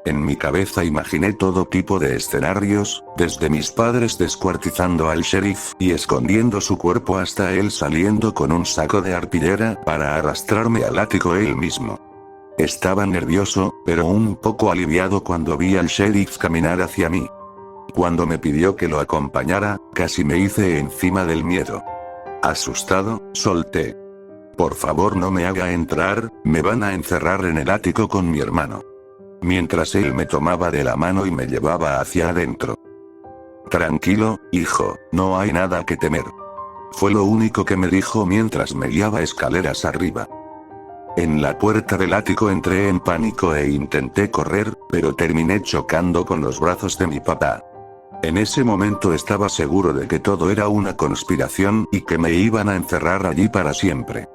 En mi cabeza imaginé todo tipo de escenarios, desde mis padres descuartizando al sheriff y escondiendo su cuerpo hasta él saliendo con un saco de arpillera para arrastrarme al ático él mismo. Estaba nervioso, pero un poco aliviado cuando vi al sheriff caminar hacia mí. Cuando me pidió que lo acompañara, casi me hice encima del miedo. Asustado, solté: por favor, no me haga entrar, me van a encerrar en el ático con mi hermano. Mientras él me tomaba de la mano y me llevaba hacia adentro. Tranquilo, hijo, no hay nada que temer. Fue lo único que me dijo mientras me guiaba escaleras arriba. En la puerta del ático entré en pánico e intenté correr, pero terminé chocando con los brazos de mi papá. En ese momento estaba seguro de que todo era una conspiración y que me iban a encerrar allí para siempre.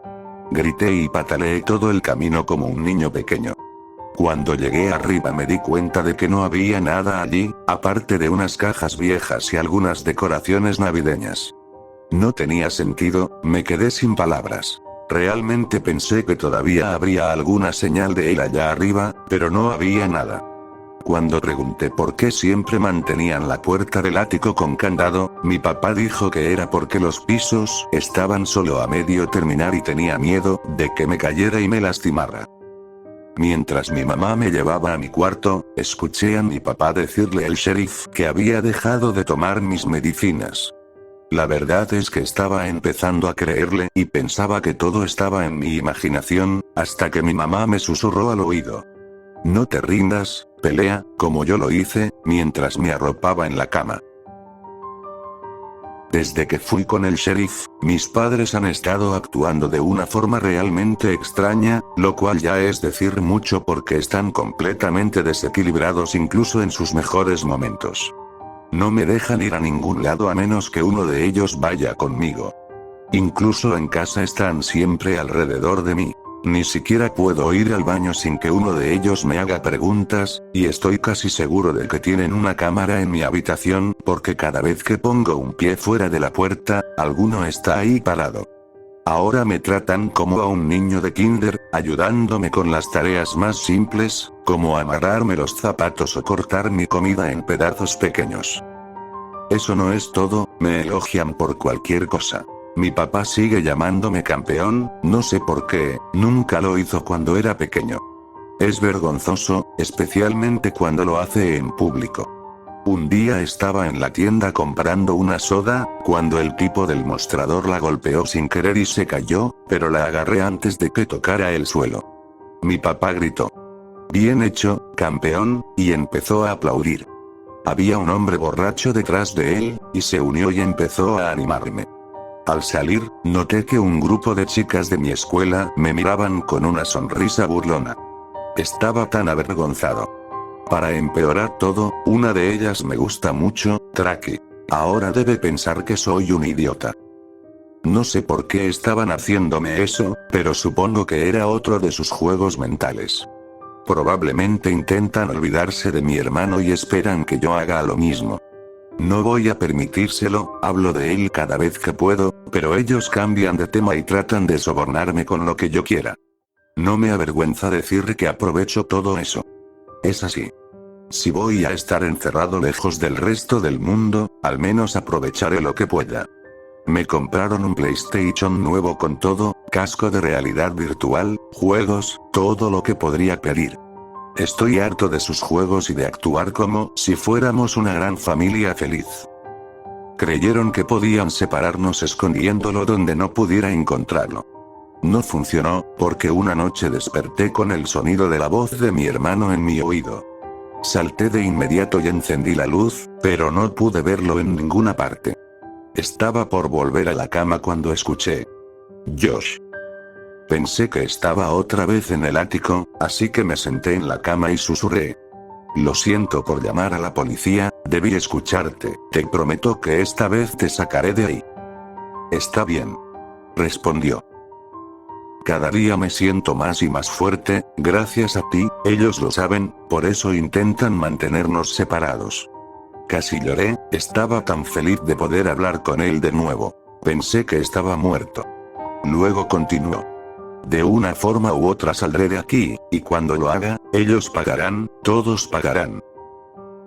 Grité y pataleé todo el camino como un niño pequeño. Cuando llegué arriba me di cuenta de que no había nada allí, aparte de unas cajas viejas y algunas decoraciones navideñas. No tenía sentido, me quedé sin palabras. Realmente pensé que todavía habría alguna señal de él allá arriba, pero no había nada. Cuando pregunté por qué siempre mantenían la puerta del ático con candado, mi papá dijo que era porque los pisos estaban solo a medio terminar y tenía miedo de que me cayera y me lastimara. Mientras mi mamá me llevaba a mi cuarto, escuché a mi papá decirle al sheriff que había dejado de tomar mis medicinas. La verdad es que estaba empezando a creerle y pensaba que todo estaba en mi imaginación, hasta que mi mamá me susurró al oído: no te rindas, pelea, como yo lo hice, mientras me arropaba en la cama. Desde que fui con el sheriff, mis padres han estado actuando de una forma realmente extraña, lo cual ya es decir mucho porque están completamente desequilibrados incluso en sus mejores momentos. No me dejan ir a ningún lado a menos que uno de ellos vaya conmigo. Incluso en casa están siempre alrededor de mí. Ni siquiera puedo ir al baño sin que uno de ellos me haga preguntas, y estoy casi seguro de que tienen una cámara en mi habitación, porque cada vez que pongo un pie fuera de la puerta, alguno está ahí parado. Ahora me tratan como a un niño de kinder, ayudándome con las tareas más simples, como amarrarme los zapatos o cortar mi comida en pedazos pequeños. Eso no es todo, me elogian por cualquier cosa. Mi papá sigue llamándome campeón, no sé por qué, nunca lo hizo cuando era pequeño. Es vergonzoso, especialmente cuando lo hace en público. Un día estaba en la tienda comprando una soda, cuando el tipo del mostrador la golpeó sin querer y se cayó, pero la agarré antes de que tocara el suelo. Mi papá gritó: bien hecho, campeón, y empezó a aplaudir. Había un hombre borracho detrás de él, y se unió y empezó a animarme. Al salir, noté que un grupo de chicas de mi escuela me miraban con una sonrisa burlona. Estaba tan avergonzado. Para empeorar todo, una de ellas me gusta mucho, Traki. Ahora debe pensar que soy un idiota. No sé por qué estaban haciéndome eso, pero supongo que era otro de sus juegos mentales. Probablemente intentan olvidarse de mi hermano y esperan que yo haga lo mismo. No voy a permitírselo, hablo de él cada vez que puedo, pero ellos cambian de tema y tratan de sobornarme con lo que yo quiera. No me avergüenza decir que aprovecho todo eso. Es así. Si voy a estar encerrado lejos del resto del mundo, al menos aprovecharé lo que pueda. Me compraron un PlayStation nuevo con todo, casco de realidad virtual, juegos, todo lo que podría pedir. Estoy harto de sus juegos y de actuar como si fuéramos una gran familia feliz. Creyeron que podían separarnos escondiéndolo donde no pudiera encontrarlo. No funcionó, porque una noche desperté con el sonido de la voz de mi hermano en mi oído. Salté de inmediato y encendí la luz, pero no pude verlo en ninguna parte. Estaba por volver a la cama cuando escuché: Josh. Pensé que estaba otra vez en el ático, así que me senté en la cama y susurré: lo siento por llamar a la policía, debí escucharte, te prometo que esta vez te sacaré de ahí. Está bien. Respondió. Cada día me siento más y más fuerte, gracias a ti, ellos lo saben, por eso intentan mantenernos separados. Casi lloré, estaba tan feliz de poder hablar con él de nuevo. Pensé que estaba muerto. Luego continuó. De una forma u otra saldré de aquí, y cuando lo haga, ellos pagarán, todos pagarán.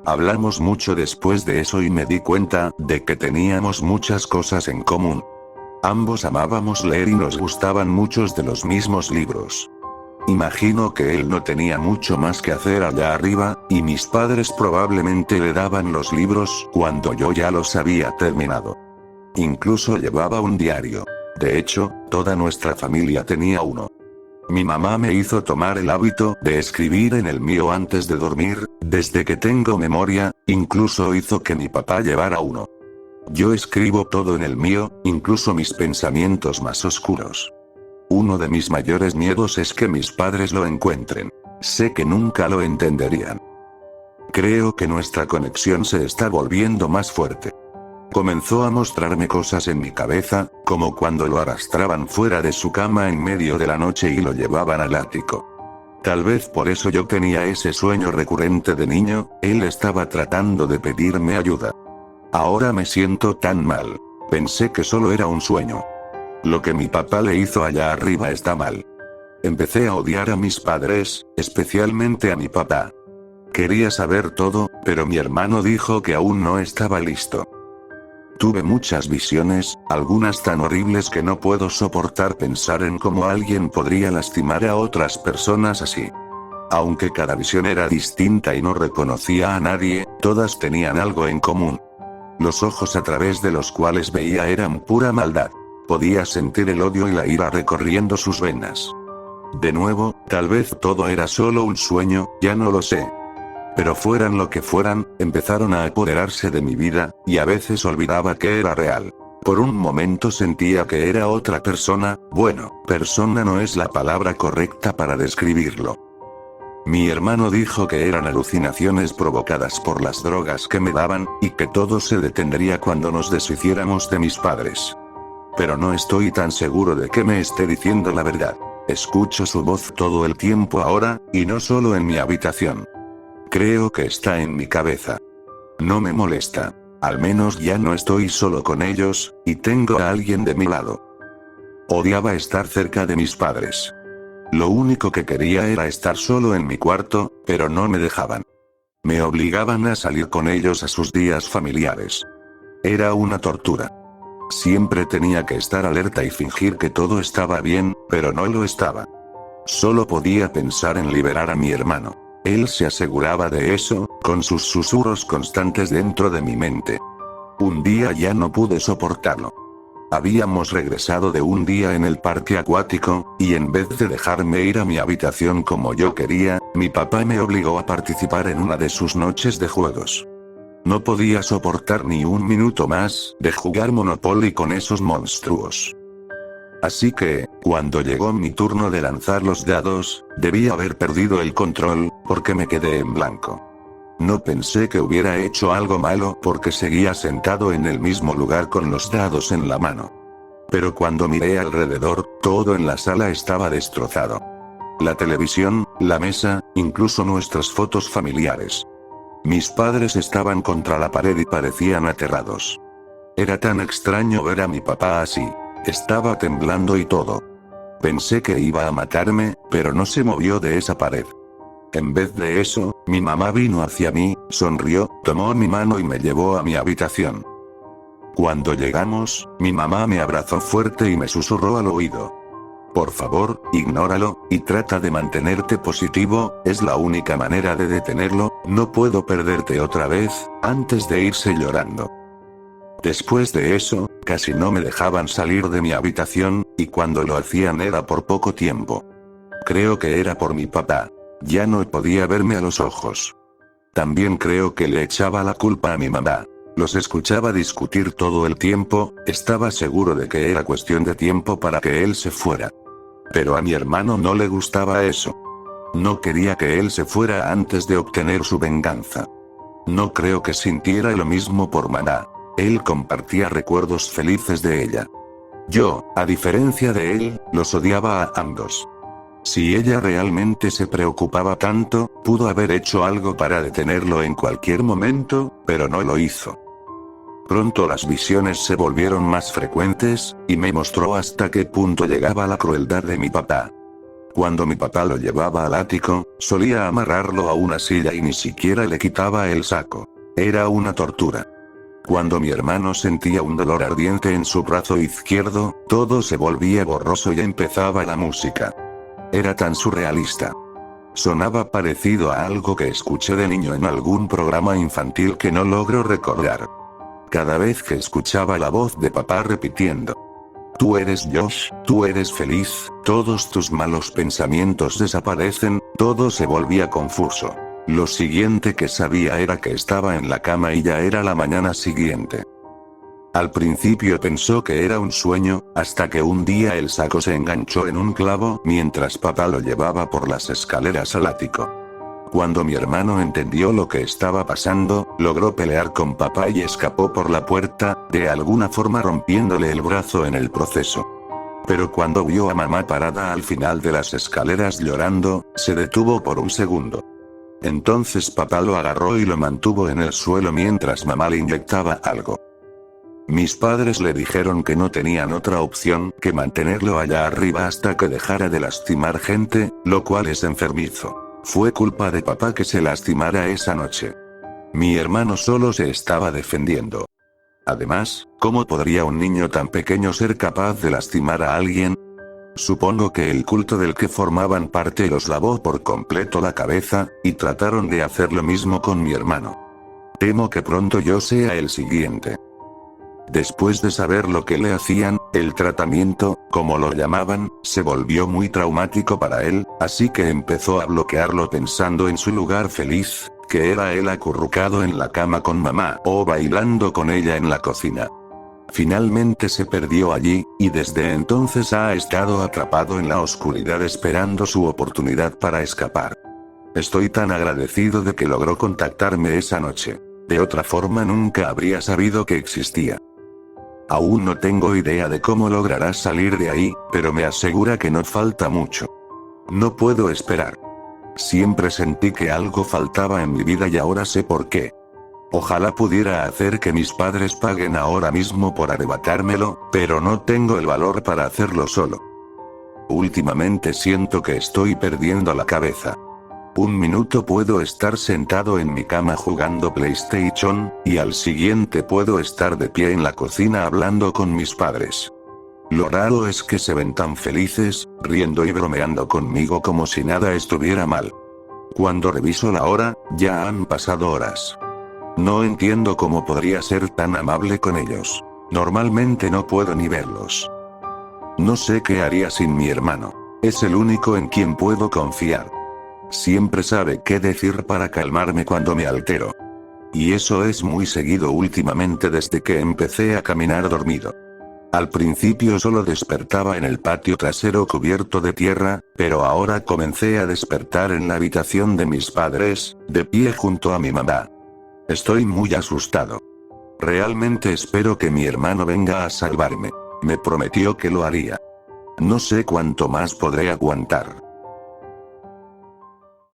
Hablamos mucho después de eso y me di cuenta de que teníamos muchas cosas en común. Ambos amábamos leer y nos gustaban muchos de los mismos libros. Imagino que él no tenía mucho más que hacer allá arriba, y mis padres probablemente le daban los libros cuando yo ya los había terminado. Incluso llevaba un diario. De hecho, toda nuestra familia tenía uno. Mi mamá me hizo tomar el hábito de escribir en el mío antes de dormir, desde que tengo memoria, incluso hizo que mi papá llevara uno. Yo escribo todo en el mío, incluso mis pensamientos más oscuros. Uno de mis mayores miedos es que mis padres lo encuentren. Sé que nunca lo entenderían. Creo que nuestra conexión se está volviendo más fuerte. Comenzó a mostrarme cosas en mi cabeza, como cuando lo arrastraban fuera de su cama en medio de la noche y lo llevaban al ático. Tal vez por eso yo tenía ese sueño recurrente de niño, él estaba tratando de pedirme ayuda. Ahora me siento tan mal. Pensé que solo era un sueño. Lo que mi papá le hizo allá arriba está mal. Empecé a odiar a mis padres, especialmente a mi papá. Quería saber todo, pero mi hermano dijo que aún no estaba listo. Tuve muchas visiones, algunas tan horribles que no puedo soportar pensar en cómo alguien podría lastimar a otras personas así. Aunque cada visión era distinta y no reconocía a nadie, todas tenían algo en común. Los ojos a través de los cuales veía eran pura maldad. Podía sentir el odio y la ira recorriendo sus venas. De nuevo, tal vez todo era solo un sueño, ya no lo sé. Pero fueran lo que fueran, empezaron a apoderarse de mi vida, y a veces olvidaba que era real. Por un momento sentía que era otra persona, bueno, persona no es la palabra correcta para describirlo. Mi hermano dijo que eran alucinaciones provocadas por las drogas que me daban, y que todo se detendría cuando nos deshiciéramos de mis padres. Pero no estoy tan seguro de que me esté diciendo la verdad. Escucho su voz todo el tiempo ahora, y no solo en mi habitación. Creo que está en mi cabeza. No me molesta. Al menos ya no estoy solo con ellos, y tengo a alguien de mi lado. Odiaba estar cerca de mis padres. Lo único que quería era estar solo en mi cuarto, pero no me dejaban. Me obligaban a salir con ellos a sus días familiares. Era una tortura. Siempre tenía que estar alerta y fingir que todo estaba bien, pero no lo estaba. Solo podía pensar en liberar a mi hermano. Él se aseguraba de eso, con sus susurros constantes dentro de mi mente. Un día ya no pude soportarlo. Habíamos regresado de un día en el parque acuático, y en vez de dejarme ir a mi habitación como yo quería, mi papá me obligó a participar en una de sus noches de juegos. No podía soportar ni un minuto más de jugar Monopoly con esos monstruos. Así que, cuando llegó mi turno de lanzar los dados, debí haber perdido el control, porque me quedé en blanco. No pensé que hubiera hecho algo malo porque seguía sentado en el mismo lugar con los dados en la mano. Pero cuando miré alrededor, todo en la sala estaba destrozado. La televisión, la mesa, incluso nuestras fotos familiares. Mis padres estaban contra la pared y parecían aterrados. Era tan extraño ver a mi papá así. Estaba temblando y todo. Pensé que iba a matarme, pero no se movió de esa pared. En vez de eso, mi mamá vino hacia mí, sonrió, tomó mi mano y me llevó a mi habitación. Cuando llegamos, mi mamá me abrazó fuerte y me susurró al oído. Por favor, ignóralo, y trata de mantenerte positivo, es la única manera de detenerlo, no puedo perderte otra vez, antes de irse llorando. Después de eso, casi no me dejaban salir de mi habitación, y cuando lo hacían era por poco tiempo. Creo que era por mi papá. Ya no podía verme a los ojos. También creo que le echaba la culpa a mi mamá. Los escuchaba discutir todo el tiempo, estaba seguro de que era cuestión de tiempo para que él se fuera. Pero a mi hermano no le gustaba eso. No quería que él se fuera antes de obtener su venganza. No creo que sintiera lo mismo por mamá. Él compartía recuerdos felices de ella. Yo, a diferencia de él, los odiaba a ambos. Si ella realmente se preocupaba tanto, pudo haber hecho algo para detenerlo en cualquier momento, pero no lo hizo. Pronto las visiones se volvieron más frecuentes, y me mostró hasta qué punto llegaba la crueldad de mi papá. Cuando mi papá lo llevaba al ático, solía amarrarlo a una silla y ni siquiera le quitaba el saco. Era una tortura. Cuando mi hermano sentía un dolor ardiente en su brazo izquierdo, todo se volvía borroso y empezaba la música. Era tan surrealista. Sonaba parecido a algo que escuché de niño en algún programa infantil que no logro recordar. Cada vez que escuchaba la voz de papá repitiendo: "Tú eres Josh, tú eres feliz, todos tus malos pensamientos desaparecen", todo se volvía confuso. Lo siguiente que sabía era que estaba en la cama y ya era la mañana siguiente. Al principio pensó que era un sueño, hasta que un día el saco se enganchó en un clavo mientras papá lo llevaba por las escaleras al ático. Cuando mi hermano entendió lo que estaba pasando, logró pelear con papá y escapó por la puerta, de alguna forma rompiéndole el brazo en el proceso. Pero cuando vio a mamá parada al final de las escaleras llorando, se detuvo por un segundo. Entonces papá lo agarró y lo mantuvo en el suelo mientras mamá le inyectaba algo. Mis padres le dijeron que no tenían otra opción que mantenerlo allá arriba hasta que dejara de lastimar gente, lo cual es enfermizo. Fue culpa de papá que se lastimara esa noche. Mi hermano solo se estaba defendiendo. Además, ¿cómo podría un niño tan pequeño ser capaz de lastimar a alguien? Supongo que el culto del que formaban parte los lavó por completo la cabeza, y trataron de hacer lo mismo con mi hermano. Temo que pronto yo sea el siguiente. Después de saber lo que le hacían, el tratamiento, como lo llamaban, se volvió muy traumático para él, así que empezó a bloquearlo pensando en su lugar feliz, que era él acurrucado en la cama con mamá o bailando con ella en la cocina. Finalmente se perdió allí, y desde entonces ha estado atrapado en la oscuridad esperando su oportunidad para escapar. Estoy tan agradecido de que logró contactarme esa noche. De otra forma nunca habría sabido que existía. Aún no tengo idea de cómo lograrás salir de ahí, pero me asegura que no falta mucho. No puedo esperar. Siempre sentí que algo faltaba en mi vida y ahora sé por qué. Ojalá pudiera hacer que mis padres paguen ahora mismo por arrebatármelo, pero no tengo el valor para hacerlo solo. Últimamente siento que estoy perdiendo la cabeza. Un minuto puedo estar sentado en mi cama jugando PlayStation, y al siguiente puedo estar de pie en la cocina hablando con mis padres. Lo raro es que se ven tan felices, riendo y bromeando conmigo como si nada estuviera mal. Cuando reviso la hora, ya han pasado horas. No entiendo cómo podría ser tan amable con ellos. Normalmente no puedo ni verlos. No sé qué haría sin mi hermano. Es el único en quien puedo confiar. Siempre sabe qué decir para calmarme cuando me altero. Y eso es muy seguido últimamente desde que empecé a caminar dormido. Al principio solo despertaba en el patio trasero cubierto de tierra, pero ahora comencé a despertar en la habitación de mis padres, de pie junto a mi mamá. Estoy muy asustado. Realmente espero que mi hermano venga a salvarme. Me prometió que lo haría. No sé cuánto más podré aguantar.